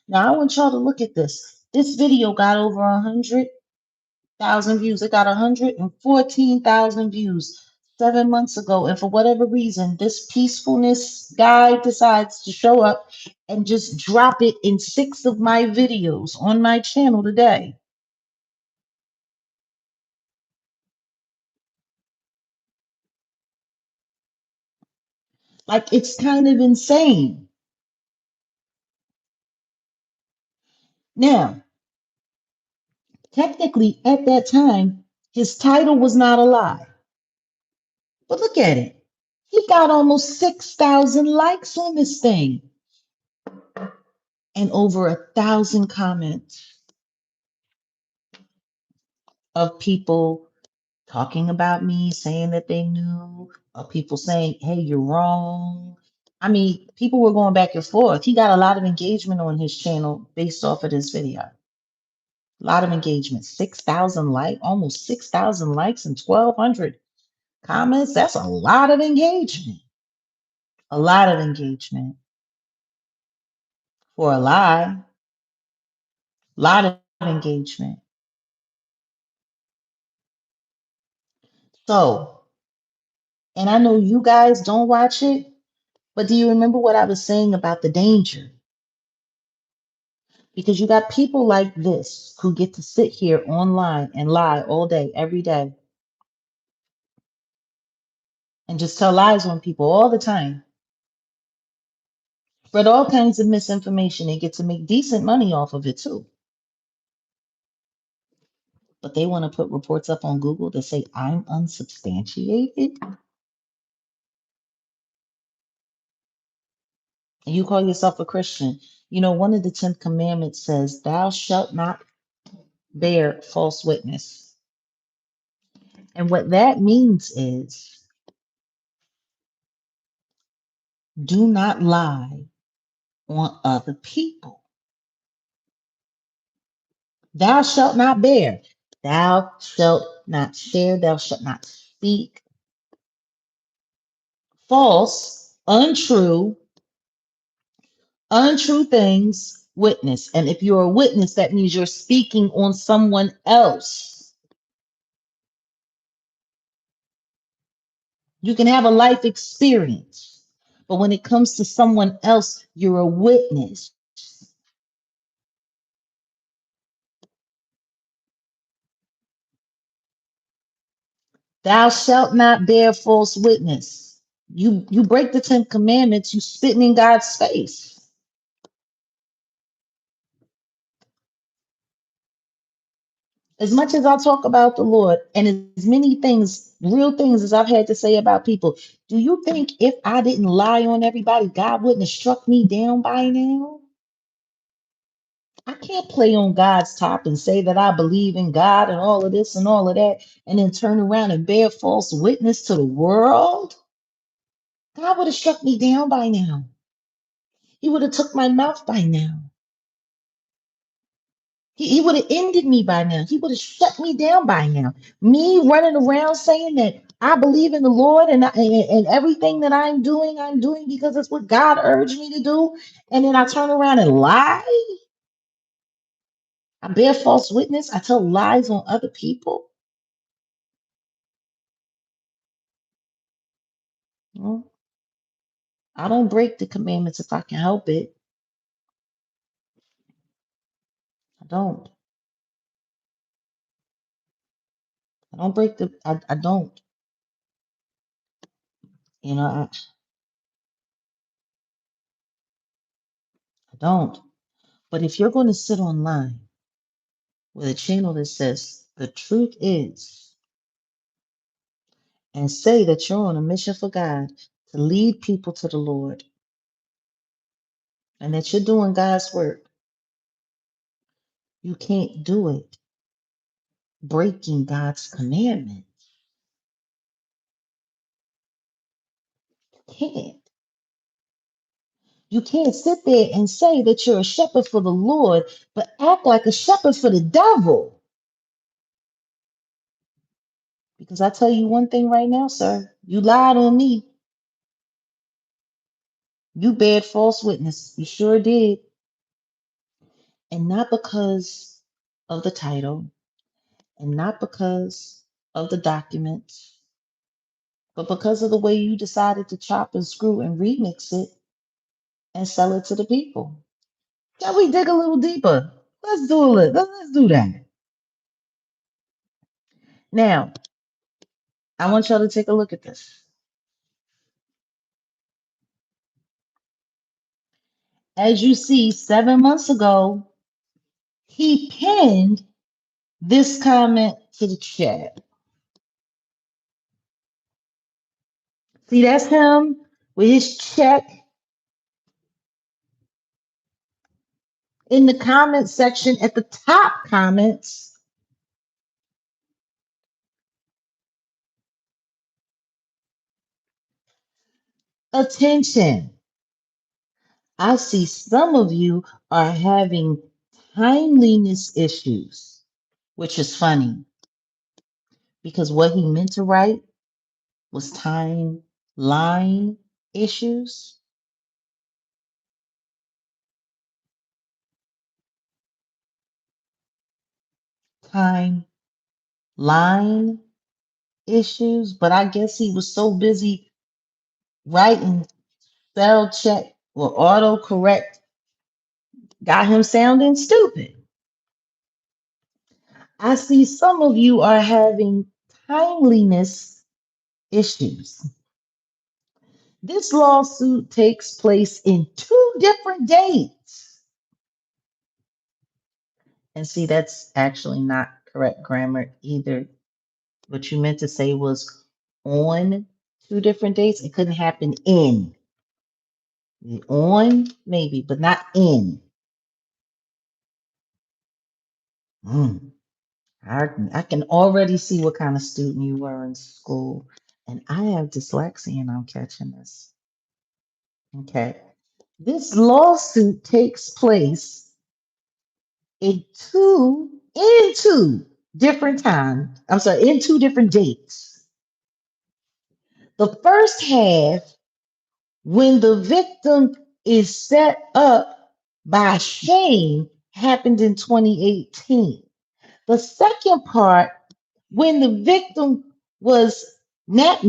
Now I want y'all to look at this. This video got over 100,000 views. It got 114,000 views 7 months ago, and for whatever reason, this peacefulness guy decides to show up and just drop it in 6 of my videos on my channel today. Like, it's kind of insane. Now, technically, at that time, his title was not a lie. But look at it. He got almost 6,000 likes on this thing and over 1,000 comments of people talking about me, saying that they knew, of people saying, hey, you're wrong. I mean, people were going back and forth. He got a lot of engagement on his channel based off of this video. A lot of engagement. 6,000 likes, almost 6,000 likes and 1,200 comments. That's a lot of engagement. A lot of engagement for a lie. Lot of engagement. So, and I know you guys don't watch it, but do you remember what I was saying about the danger? Because you got people like this who get to sit here online and lie all day, every day, and just tell lies on people all the time, spread all kinds of misinformation. They get to make decent money off of it too. But they want to put reports up on Google that say I'm unsubstantiated. And you call yourself a Christian. You know, one of the 10 commandments says, thou shalt not bear false witness. And what that means is, do not lie on other people. Thou shalt not bear. Thou shalt not share. Thou shalt not speak false, untrue things, witness. And if you're a witness, that means you're speaking on someone else. You can have a life experience, but when it comes to someone else, you're a witness. Thou shalt not bear false witness. You break the 10 commandments, you spitting in God's face. As much as I talk about the Lord and as many things, real things as I've had to say about people, do you think if I didn't lie on everybody, God wouldn't have struck me down by now? I can't play on God's top and say that I believe in God and all of this and all of that, and then turn around and bear false witness to the world. God would have struck me down by now. He would have took my mouth by now. He would have ended me by now. He would have shut me down by now. Me running around saying that I believe in the Lord and everything that I'm doing because it's what God urged me to do. And then I turn around and lie. I bear false witness. I tell lies on other people. Well, I don't break the commandments if I can help it. I don't. I don't break I don't. You know, I don't. But if you're going to sit online with a channel that says the truth is, and say that you're on a mission for God to lead people to the Lord and that you're doing God's work, you can't do it breaking God's commandment. You can't. You can't sit there and say that you're a shepherd for the Lord, but act like a shepherd for the devil. Because I tell you one thing right now, sir, you lied on me. You bared false witness. You sure did. And not because of the title, and not because of the documents, but because of the way you decided to chop and screw and remix it and sell it to the people. Shall we dig a little deeper? Let's do it. Let's do that. Now, I want y'all to take a look at this. As you see, 7 months ago, he pinned this comment to the chat. See, that's him with his check in the comment section at the top comments. Attention. I see some of you are having timeliness issues, which is funny because what he meant to write was timeline issues. Timeline issues, but I guess he was so busy writing spell check or autocorrect got him sounding stupid. I see some of you are having timeliness issues. This lawsuit takes place in two different dates. And see, that's actually not correct grammar either. What you meant to say was on two different dates. It couldn't happen in. On, maybe, but not in. Mm. I can already see what kind of student you were in school. And I have dyslexia and I'm catching this. Okay. This lawsuit takes place in two different times. I'm sorry, in two different dates. The first half, when the victim is set up by shame, happened in 2018. The second part, when the victim was napped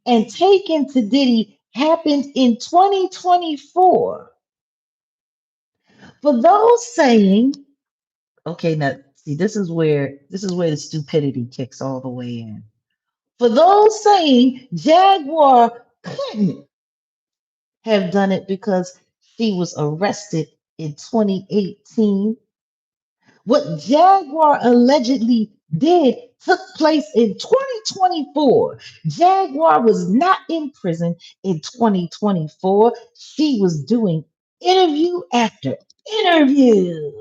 and taken to Diddy, happened in 2024. For those saying, okay, now see, this is where the stupidity kicks all the way in. For those saying Jaguar couldn't have done it because she was arrested in 2018, what Jaguar allegedly did took place in 2024. Jaguar was not in prison in 2024. She was doing interview after interview.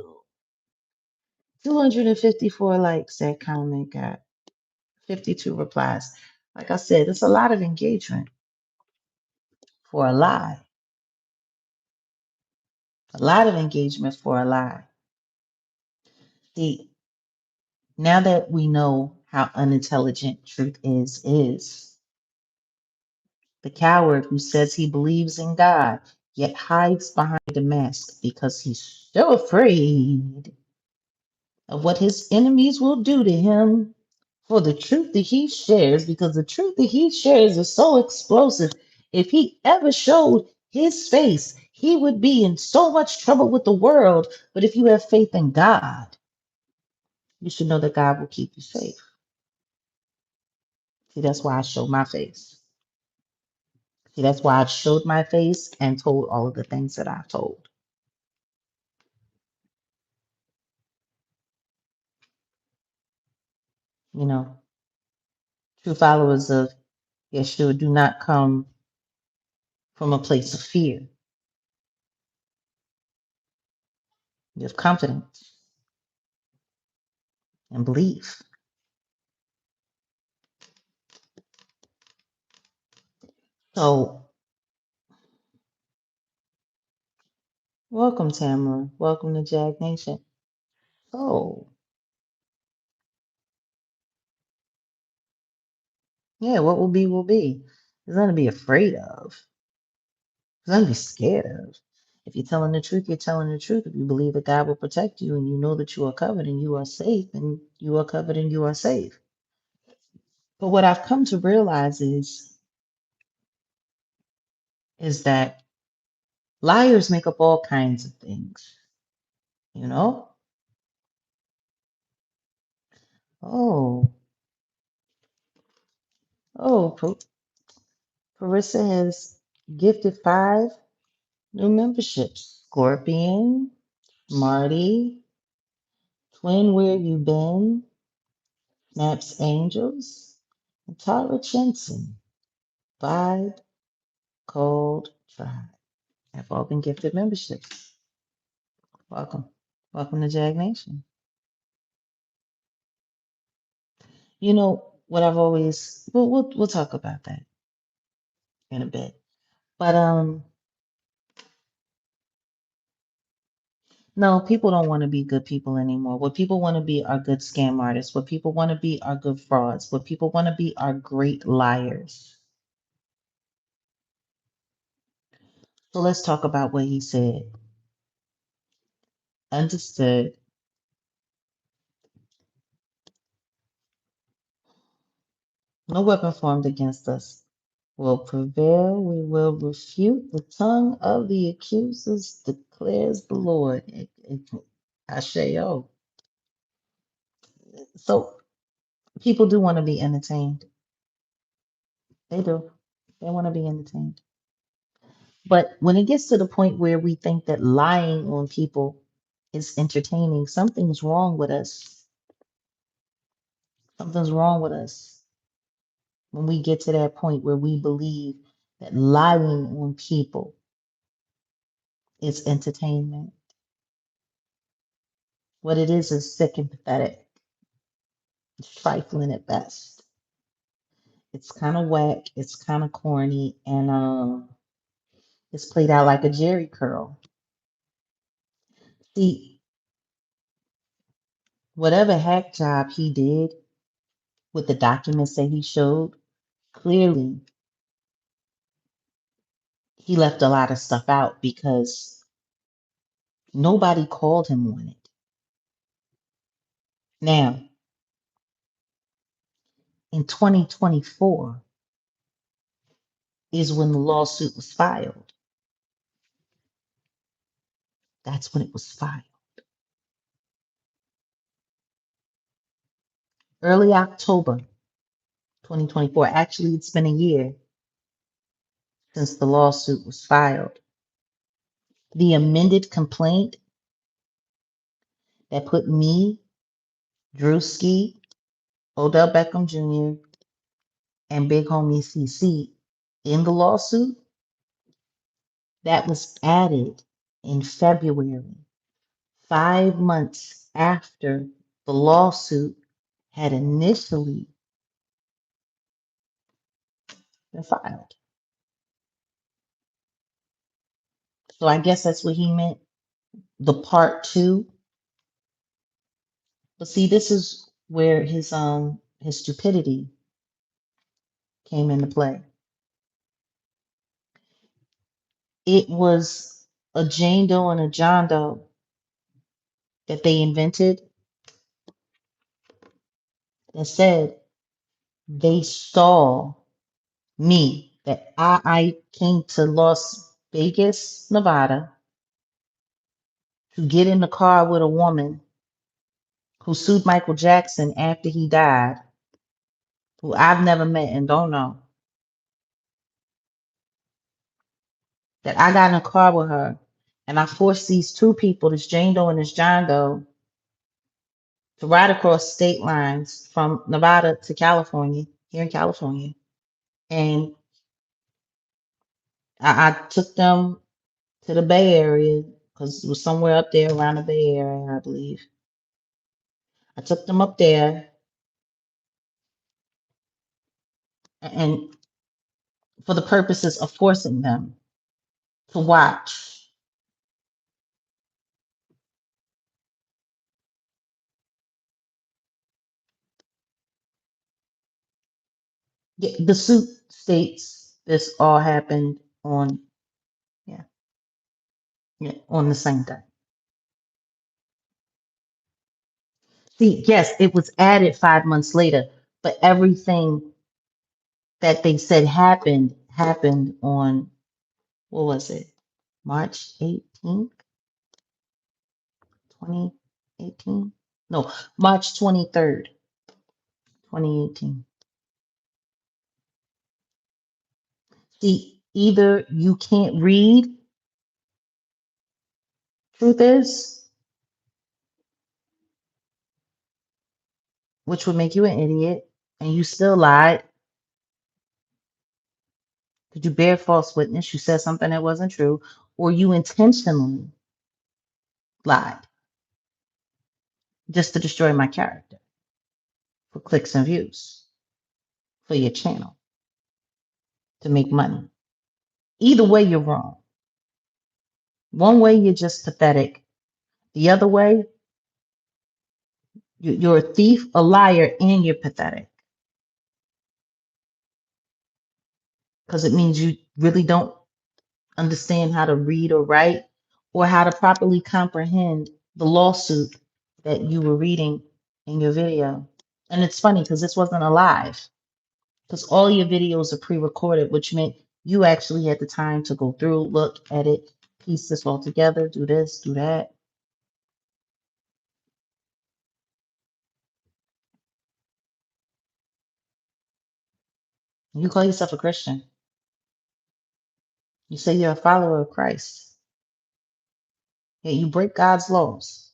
254 likes that comment got, 52 replies. Like I said, it's a lot of engagement for a lie. A lot of engagement for a lie. See, now that we know how unintelligent truth is the coward who says he believes in God, yet hides behind a mask because he's so afraid of what his enemies will do to him for the truth that he shares, because the truth that he shares is so explosive. If he ever showed his face, he would be in so much trouble with the world. But if you have faith in God, you should know that God will keep you safe. See, that's why I showed my face. See, that's why I showed my face and told all of the things that I've told. You know, true followers of Yeshua do not come from a place of fear. You have confidence and belief. So, welcome, Tamara. Welcome to Jag Nation. So, yeah, what will be, will be. There's nothing to be afraid of. There's nothing to be scared of. If you're telling the truth, you're telling the truth. If you believe that God will protect you and you know that you are covered and you are safe, and you are covered and you are safe. But what I've come to realize is that liars make up all kinds of things, you know? Oh, oh, Carissa has gifted 5 new memberships. Scorpion, Marty, Twin, where you been? Snaps Angels, Tara Jensen, Vibe Cold Tribe. Have all been gifted memberships. Welcome. Welcome to Jag Nation. You know what I've always we'll talk about that in a bit. But no, people don't want to be good people anymore. What people want to be are good scam artists. What people want to be are good frauds. What people want to be are great liars. So let's talk about what he said. Understood. No weapon formed against us will prevail. We will refute the tongue of the accusers, declares the Lord. Asheo. So people do want to be entertained. They do. They want to be entertained. But when it gets to the point where we think that lying on people is entertaining, something's wrong with us. Something's wrong with us when we get to that point where we believe that lying on people is entertainment. What it is sick and pathetic. It's trifling at best. It's kind of whack. It's kind of corny, and it's played out like a Jerry curl. See, whatever hack job he did with the documents that he showed, clearly he left a lot of stuff out because nobody called him on it. Now, in 2024 is when the lawsuit was filed. That's when it was filed. Early October 2024. Actually, it's been a year since the lawsuit was filed. The amended complaint that put me, Drewski, Odell Beckham Jr., and Big Homie CC in the lawsuit, that was added in February, 5 months after the lawsuit had initially been filed. So I guess that's what he meant, the part two. But see, this is where his stupidity came into play. It was a Jane Doe and a John Doe that they invented that said they saw me, that I came to Las Vegas, Nevada to get in the car with a woman who sued Michael Jackson after he died, who I've never met and don't know, that I got in a car with her and I forced these two people, this Jane Doe and this John Doe, to ride across state lines from Nevada to California, here in California. And I took them to the Bay Area because it was somewhere up there around the Bay Area, I believe. I took them up there and for the purposes of forcing them to watch the suit states this all happened on, yeah, yeah, on the same day. See, yes, it was added 5 months later, but everything that they said happened on, what was it, March 18th, 2018? No, March 23rd, 2018. See, either you can't read, truth is, which would make you an idiot, and you still lied, Did you bear false witness? You said something that wasn't true, or you intentionally lied just to destroy my character for clicks and views for your channel to make money. Either way, you're wrong. One way, you're just pathetic. The other way, you're a thief, a liar, and you're pathetic because it means you really don't understand how to read or write or how to properly comprehend the lawsuit that you were reading in your video. And it's funny because this wasn't a live, because all your videos are pre-recorded, which meant you actually had the time to go through, look, edit, piece this all together, do this, do that. You call yourself a Christian. You say you're a follower of Christ. Yeah, you break God's laws.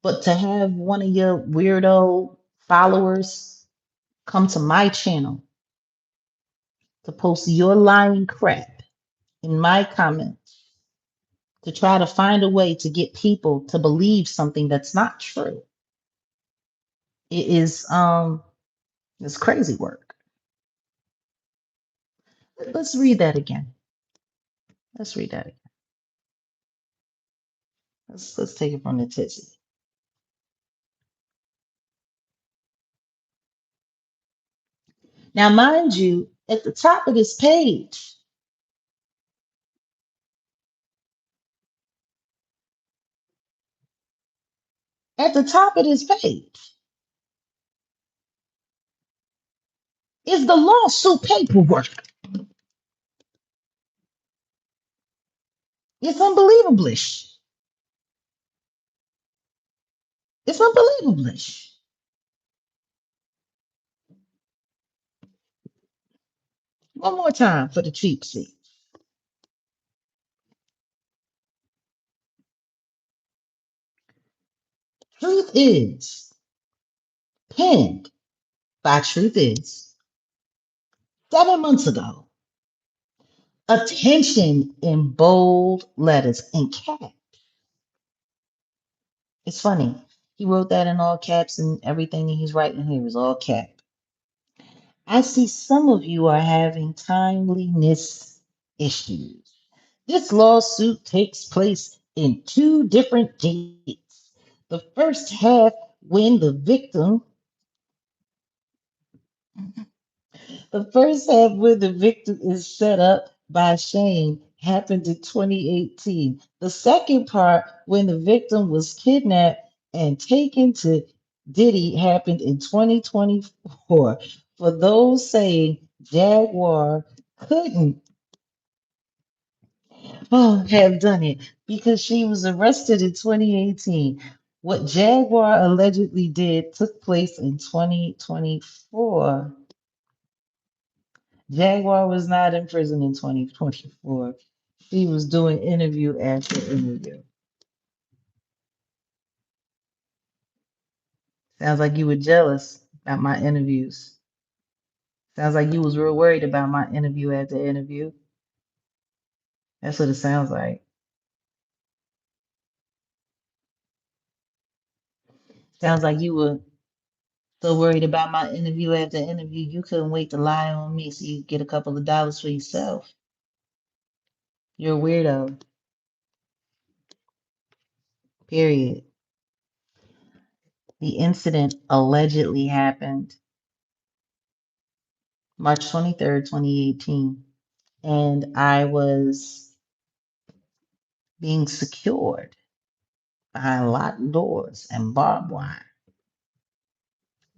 But to have one of your weirdo followers come to my channel to post your lying crap in my comments to try to find a way to get people to believe something that's not true. It is it's crazy work. Let's read that again. Let's read that again. Let's take it from the tizzy. Now, mind you, at the top of this page, at the top of this page is the lawsuit paperwork. It's unbelievable-ish. It's unbelievable-ish. One more time for the cheap seat. Truth is, penned by Truth is, 7 months ago. Attention in bold letters in cap. It's funny. He wrote that in all caps, and everything that he's writing here is all cap. I see some of you are having timeliness issues. This lawsuit takes place in two different dates. The first half, when the victim is set up by Shane, happened in 2018. The second part, when the victim was kidnapped and taken to Diddy, happened in 2024. For those saying Jaguar couldn't have done it because she was arrested in 2018. What Jaguar allegedly did took place in 2024. Jaguar was not in prison in 2024. She was doing interview after interview. Sounds like you were jealous about my interviews. Sounds like you was real worried about my interview after interview. That's what it sounds like. Sounds like you were so worried about my interview after interview, you couldn't wait to lie on me so you get a couple of dollars for yourself. You're a weirdo. Period. The incident allegedly happened March 23rd, 2018. And I was being secured behind locked doors and barbed wire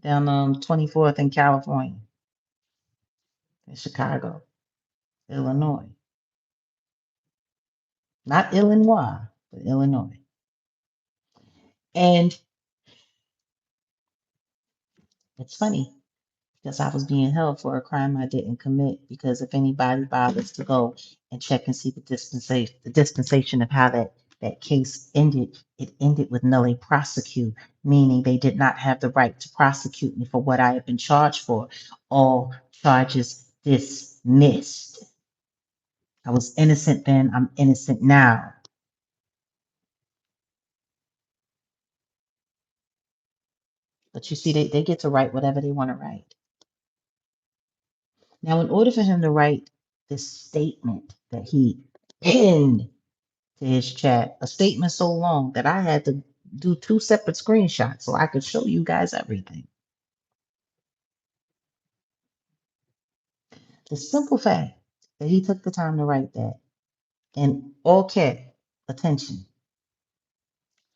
down 24th in California, in Chicago, Illinois. Not Illinois, but Illinois. And it's funny because I was being held for a crime I didn't commit. Because if anybody bothers to go and check and see the dispensation of how that case ended, it ended with nulle prosecute, meaning they did not have the right to prosecute me for what I had been charged for. All charges dismissed. I was innocent then, I'm innocent now. But you see, they get to write whatever they want to write. Now, in order for him to write this statement that he pinned to his chat, a statement so long that I had to do two separate screenshots so I could show you guys everything. The simple fact that he took the time to write that, and okay, attention.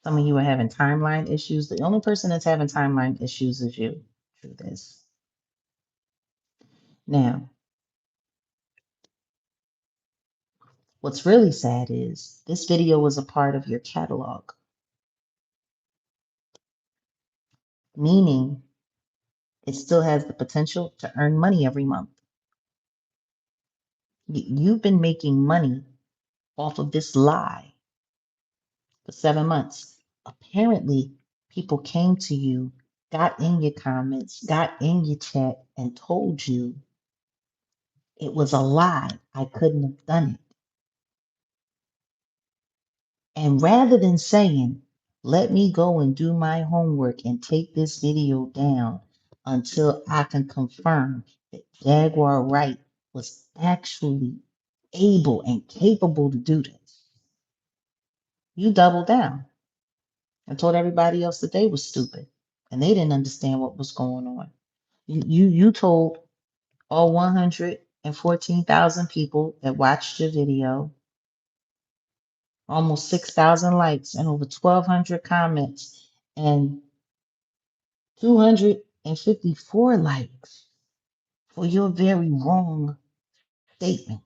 Some of you are having timeline issues. The only person that's having timeline issues is you. Truth is. Now, what's really sad is this video was a part of your catalog, meaning it still has the potential to earn money every month. You've been making money off of this lie for 7 months. Apparently, people came to you, got in your comments, got in your chat, and told you it was a lie. I couldn't have done it. And rather than saying, let me go and do my homework and take this video down until I can confirm that Jaguar Wright was actually able and capable to do this, you doubled down and told everybody else that they were stupid and they didn't understand what was going on. You told all 114,000 people that watched your video, almost 6,000 likes and over 1,200 comments and 254 likes for your very wrong statement.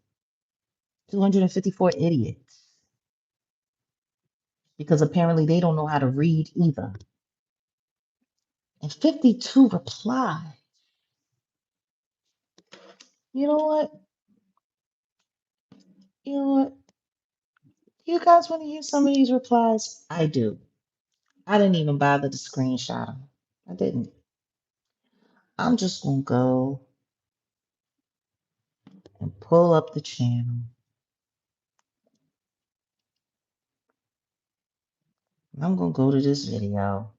254 idiots because apparently they don't know how to read either. And 52 replies. You know what? You know what? You guys want to hear some of these replies? I do. I didn't even bother to screenshot them. I didn't. I'm just going to go and pull up the channel. I'm going to go to this video.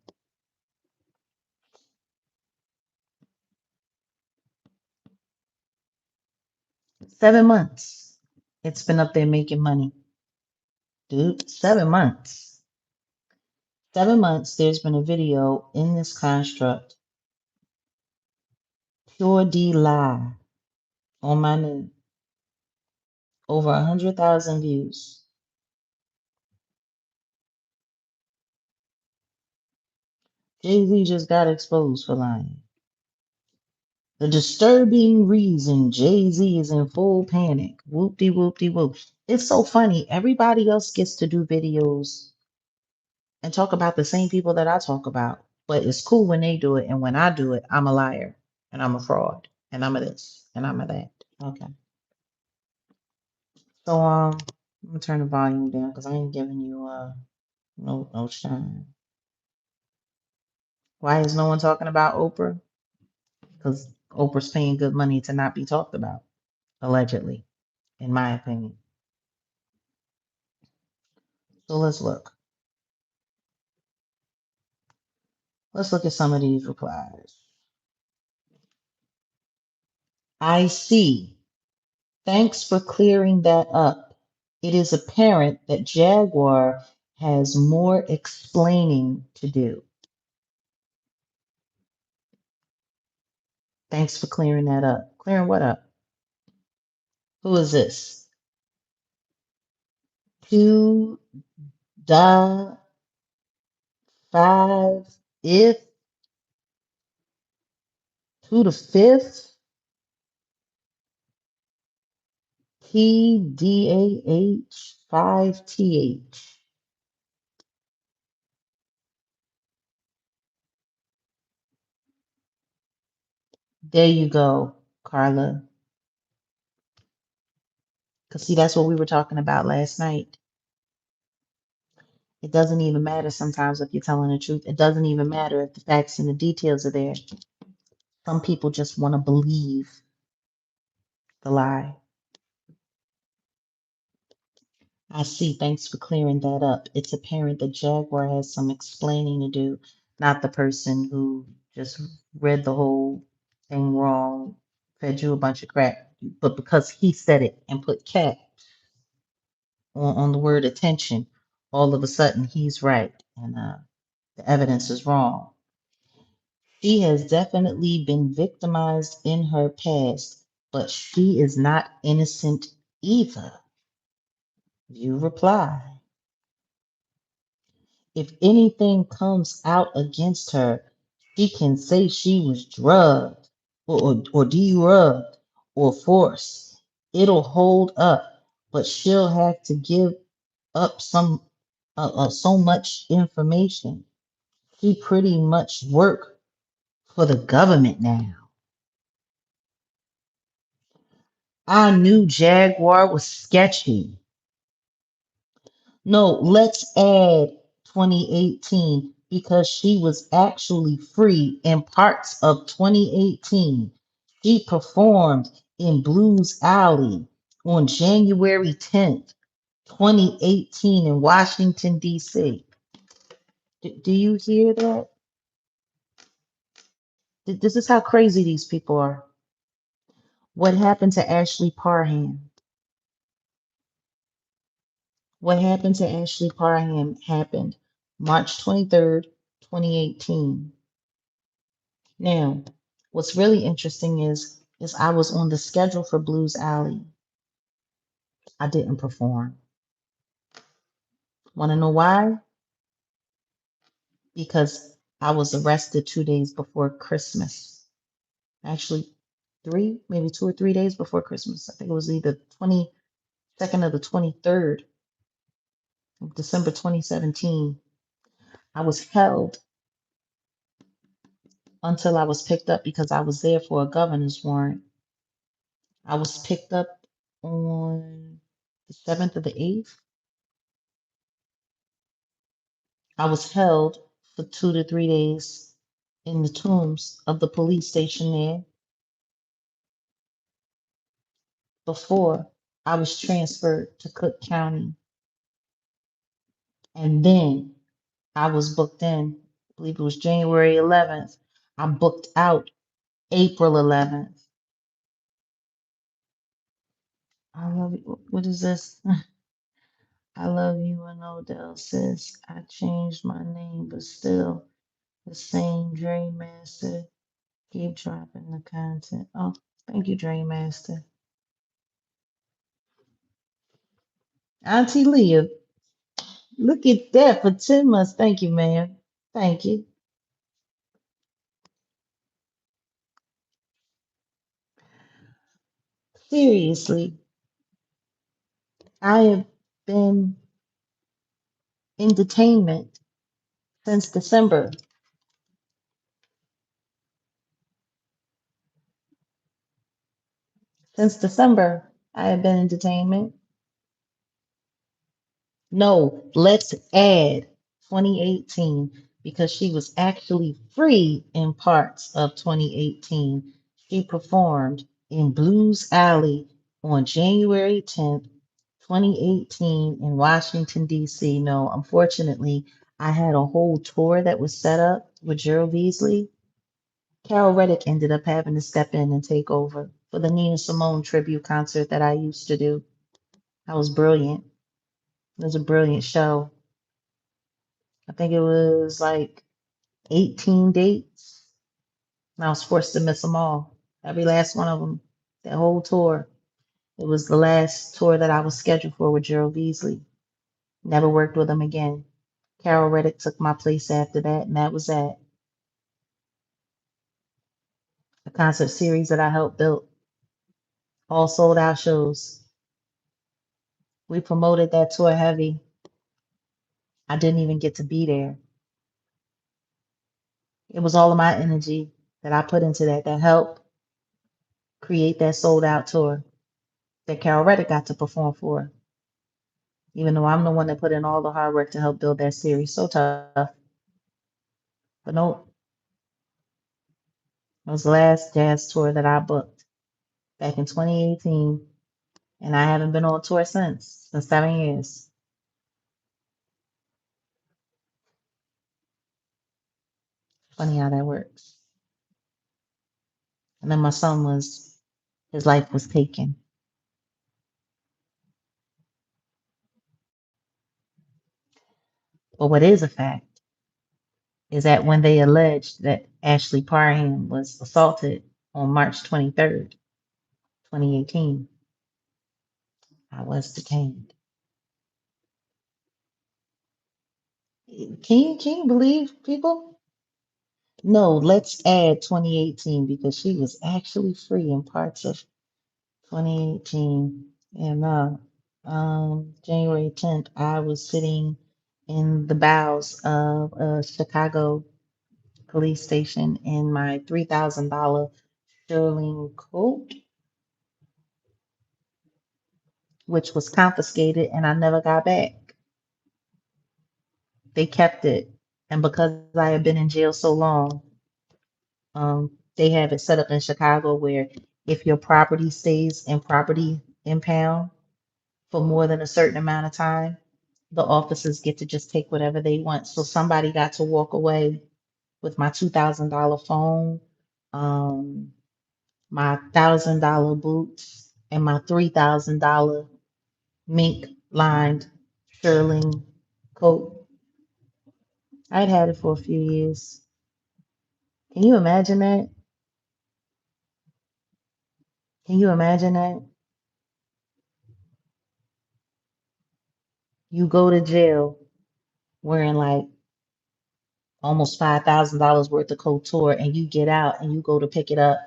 7 months. It's been up there making money. Dude, 7 months. 7 months, there's been a video in this construct, pure D lie, on my name. Over 100,000 views. Jay-Z just got exposed for lying. The disturbing reason Jay-Z is in full panic. Whoop-de-whoop-de-whoop. It's so funny. Everybody else gets to do videos and talk about the same people that I talk about. But it's cool when they do it. And when I do it, I'm a liar. And I'm a fraud. And I'm a this. And I'm a that. Okay. So I'm gonna turn the volume down because I ain't giving you no shine. Why is no one talking about Oprah? Because Oprah's paying good money to not be talked about, allegedly, in my opinion. So let's look. Let's look at some of these replies. I see. Thanks for clearing that up. It is apparent that Jaguar has more explaining to do. Thanks for clearing that up. Clearing what up? Who is this? Two da five if to the fifth TDAH 5TH. There you go, Carla. Because see, that's what we were talking about last night. It doesn't even matter sometimes if you're telling the truth. It doesn't even matter if the facts and the details are there. Some people just want to believe The lie. I see. Thanks for clearing that up. It's apparent that Jaguar has some explaining to do, not the person who just read the whole thing wrong, fed you a bunch of crap, but because he said it and put cat on the word attention, all of a sudden he's right and the evidence is wrong. She has definitely been victimized in her past, but she is not innocent either. You reply. If anything comes out against her, she can say she was drugged or drugged or forced. It'll hold up, but she'll have to give up so much information. She pretty much work for the government now. I knew Jaguar was sketchy. No, let's add 2018 because she was actually free in parts of 2018. She performed in Blues Alley on January 10th, 2018 in Washington, D.C. Do you hear that? This is how crazy these people are. What happened to Ashley Parham? What happened to Ashley Parham happened March 23rd, 2018. Now, what's really interesting is I was on the schedule for Blues Alley. I didn't perform. Want to know why? Because I was arrested 2 days before Christmas. Actually, maybe 2 or 3 days before Christmas. I think it was either 22nd or the 23rd of December 2017. I was held until I was picked up because I was there for a governor's warrant. I was picked up on the 7th or the 8th. I was held for 2 to 3 days in the tombs of the police station there before I was transferred to Cook County. And then I was booked in, I believe it was January 11th. I booked out April 11th. I love you. What is this? I love you and Odell says I changed my name, but still the same Dream Master. Keep dropping the content. Oh, thank you, Dream Master. Auntie Leah, look at that for 10 months. Thank you, ma'am. Thank you. Seriously, I have been in detainment since December. Since December, I have been in detainment. No, let's add 2018 because she was actually free in parts of 2018. She performed in Blues Alley on January 10th, 2018 in Washington, D.C. No, unfortunately, I had a whole tour that was set up with Gerald Beasley. Carol Reddick ended up having to step in and take over for the Nina Simone tribute concert that I used to do. That was brilliant. It was a brilliant show. I think it was like 18 dates, and I was forced to miss them all. Every last one of them. That whole tour. It was the last tour that I was scheduled for with Gerald Beasley. Never worked with him again. Carol Reddick took my place after that, and that was that. A concert series that I helped build, all sold out shows. We promoted that tour heavy. I didn't even get to be there. It was all of my energy that I put into that that helped create that sold out tour that Carol Reddick got to perform for, even though I'm the one that put in all the hard work to help build that series. So tough. But no, it was the last jazz tour that I booked. back in 2018, and I haven't been on tour since 7 years. Funny how that works. And then my son was, his life was taken. But what is a fact is that when they alleged that Ashley Parham was assaulted on March 23rd, 2018, I was detained. Can you believe people? No, let's add 2018 because she was actually free in parts of 2018. And January 10th, I was sitting in the bowels of a Chicago police station in my $3,000 sterling coat, which was confiscated and I never got back. They kept it. And because I had been in jail so long, they have it set up in Chicago where if your property stays in property impound for more than a certain amount of time, the officers get to just take whatever they want. So somebody got to walk away with my $2,000 phone, um, my $1,000 boots, and my $3,000 mink lined shearling coat. I'd had it for a few years. Can you imagine that? Can you imagine that? You go to jail wearing like almost $5,000 worth of couture and you get out and you go to pick it up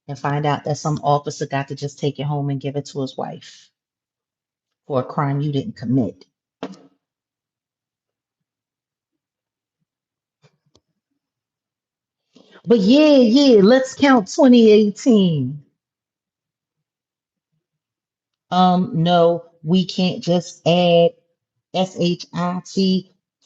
and find out that some officer got to just take it home and give it to his wife for a crime you didn't commit. But yeah, let's count 2018. No, we can't just add SHIT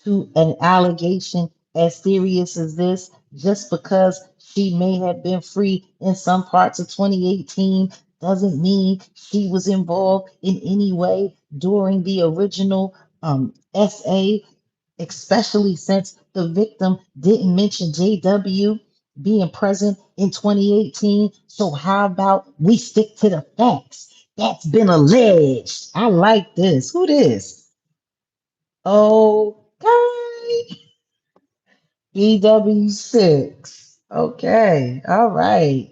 to an allegation as serious as this just because she may have been free in some parts of 2018 doesn't mean she was involved in any way during the original SA, especially since the victim didn't mention JW being present in 2018. So how about we stick to the facts? That's been alleged. I like this. Who this? Okay. EW6. Okay. All right.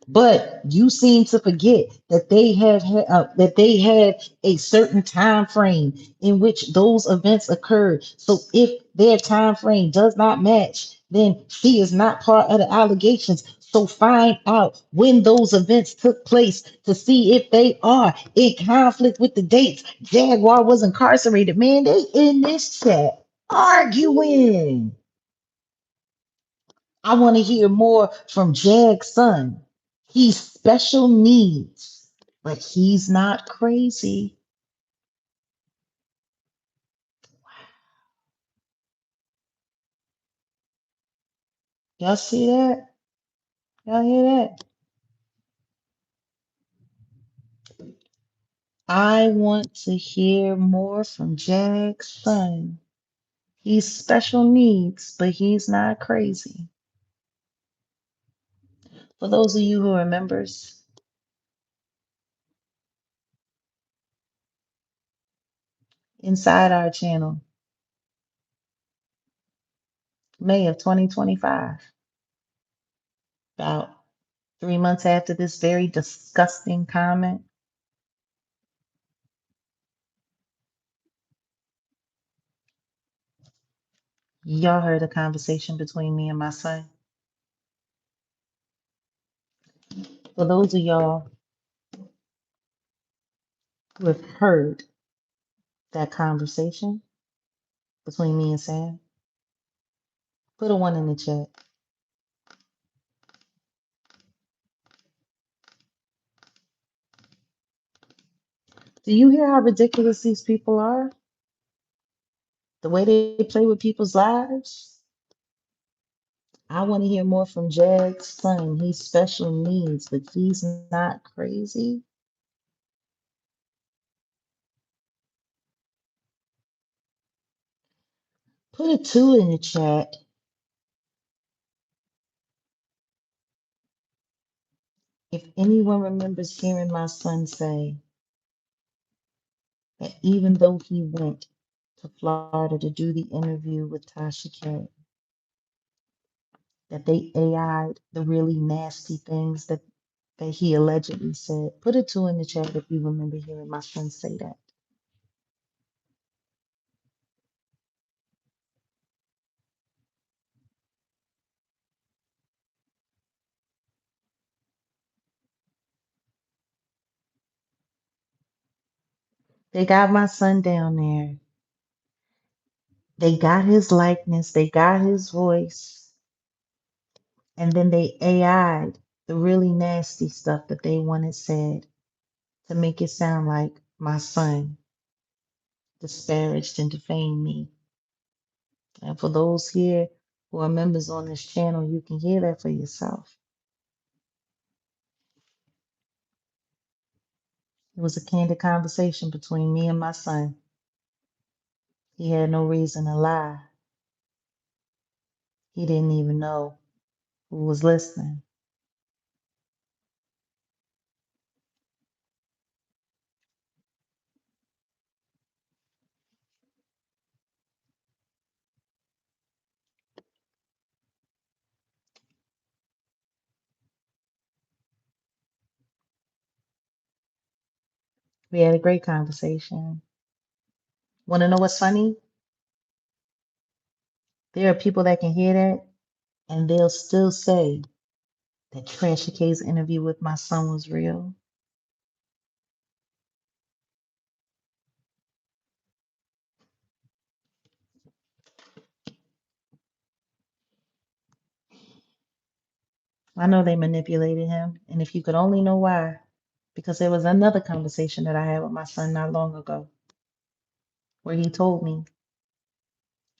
But you seem to forget that they had a certain time frame in which those events occurred. So if their time frame does not match, then she is not part of the allegations. So find out when those events took place to see if they are in conflict with the dates. Jaguar was incarcerated. Man, they in this chat arguing. I want to hear more from Jag's son. He's special needs, but he's not crazy. Y'all see that? Y'all hear that? I want to hear more from Jag's son. He's special needs, but he's not crazy. For those of you who are members, inside our channel, May of 2025, about 3 months after this very disgusting comment, y'all heard a conversation between me and my son. For those of y'all who have heard that conversation between me and Sam, put a one in the chat. Do you hear how ridiculous these people are? The way they play with people's lives? I want to hear more from Jag's son. He's special needs, but he's not crazy. Put a two in the chat if anyone remembers hearing my son say that even though he went to Florida to do the interview with Tasha K, that they AI'd the really nasty things that he allegedly said. Put a two in the chat if you remember hearing my son say that. They got my son down there. They got his likeness, they got his voice, and then they AI'd the really nasty stuff that they wanted said to make it sound like my son disparaged and defamed me. And for those here who are members on this channel, you can hear that for yourself. It was a candid conversation between me and my son. He had no reason to lie. He didn't even know who was listening. We had a great conversation. Want to know what's funny? There are people that can hear that and they'll still say that Trashy K's interview with my son was real. I know they manipulated him, and if you could only know why, because there was another conversation that I had with my son not long ago where he told me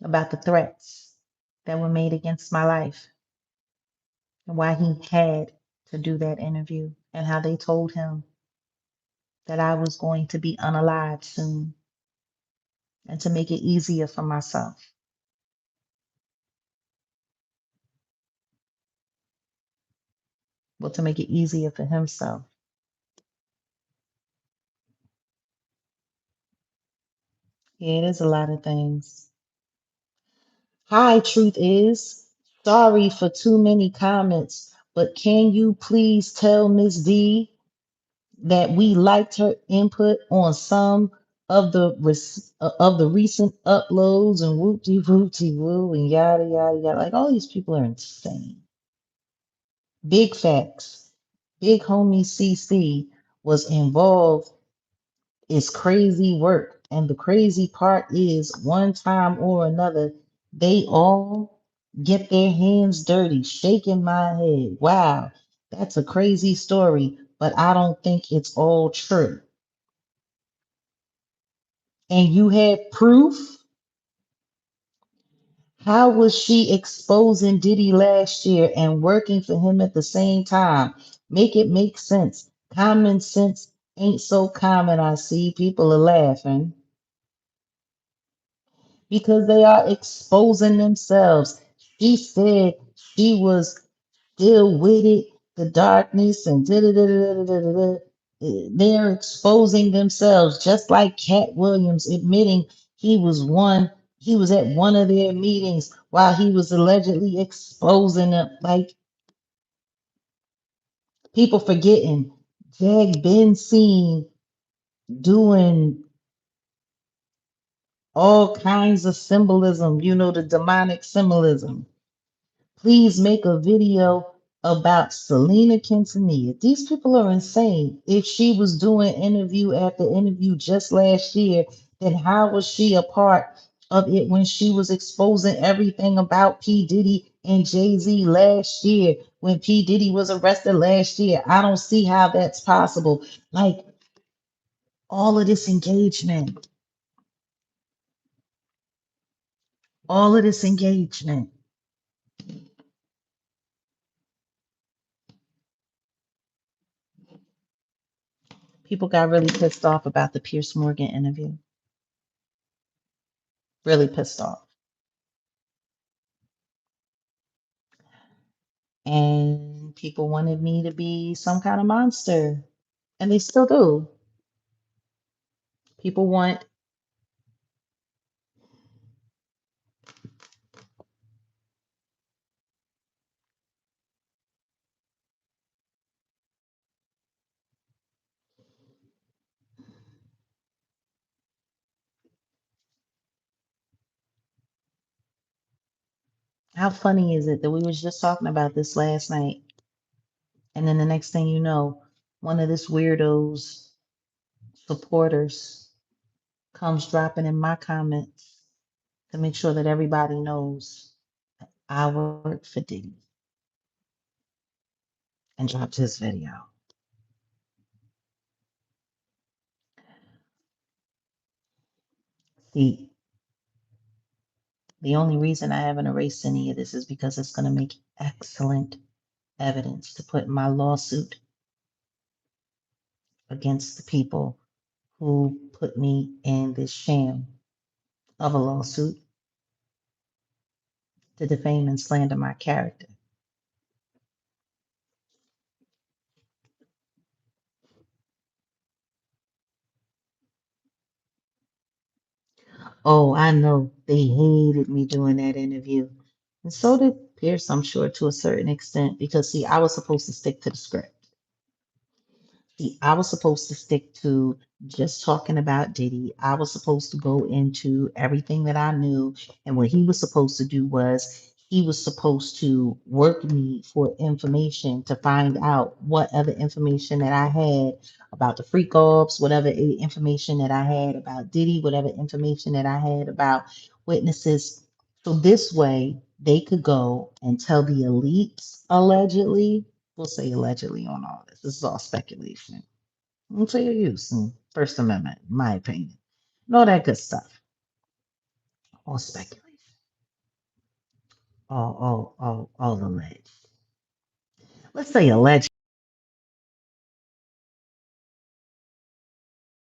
about the threats that were made against my life and why he had to do that interview and how they told him that I was going to be unalive soon and to make it easier for myself. Well, to make it easier for himself. Yeah, there's a lot of things. Hi, truth is. Sorry for too many comments, but can you please tell Miss D that we liked her input on some of the recent uploads and whoopty whoopty woo and yada yada yada. Like all these people are insane. Big facts. Big homie CC was involved. Is crazy work. And the crazy part is, one time or another, they all get their hands dirty, shaking my head. Wow, that's a crazy story, but I don't think it's all true. And you had proof? How was she exposing Diddy last year and working for him at the same time? Make it make sense. Common sense ain't so common. I see people are laughing because they are exposing themselves. She said she was still with it, the darkness, and da da da da da da da. They're exposing themselves, just like Cat Williams admitting he was at one of their meetings while he was allegedly exposing them. Like people forgetting, Jag been seen doing all kinds of symbolism, the demonic symbolism. Please make a video about Selena Quintanilla. These people are insane. If she was doing interview after interview just last year, then how was she a part of it when she was exposing everything about P. Diddy and Jay-Z last year when P. Diddy was arrested last year? I don't see how that's possible. Like all of this engagement, all of this engagement. People got really pissed off about the Pierce Morgan interview. Really pissed off. And people wanted me to be some kind of monster. And they still do. People want, how funny is it that we was just talking about this last night, and then the next thing you know, one of this weirdo's supporters comes dropping in my comments to make sure that everybody knows I work for Diddy and dropped his video. See, the only reason I haven't erased any of this is because it's going to make excellent evidence to put in my lawsuit against the people who put me in this sham of a lawsuit to defame and slander my character. Oh, I know they hated me doing that interview. And so did Pierce, I'm sure, to a certain extent, because see, I was supposed to stick to the script. See, I was supposed to stick to just talking about Diddy. I was supposed to go into everything that I knew. And what he was supposed to do was he was supposed to work me for information to find out what other information that I had about the freak offs, whatever information that I had about Diddy, whatever information that I had about witnesses. So this way they could go and tell the elites allegedly, we'll say allegedly on all this. This is all speculation. Fair use and First Amendment, in my opinion. And all that good stuff. All speculation. All alleged. Let's say alleged.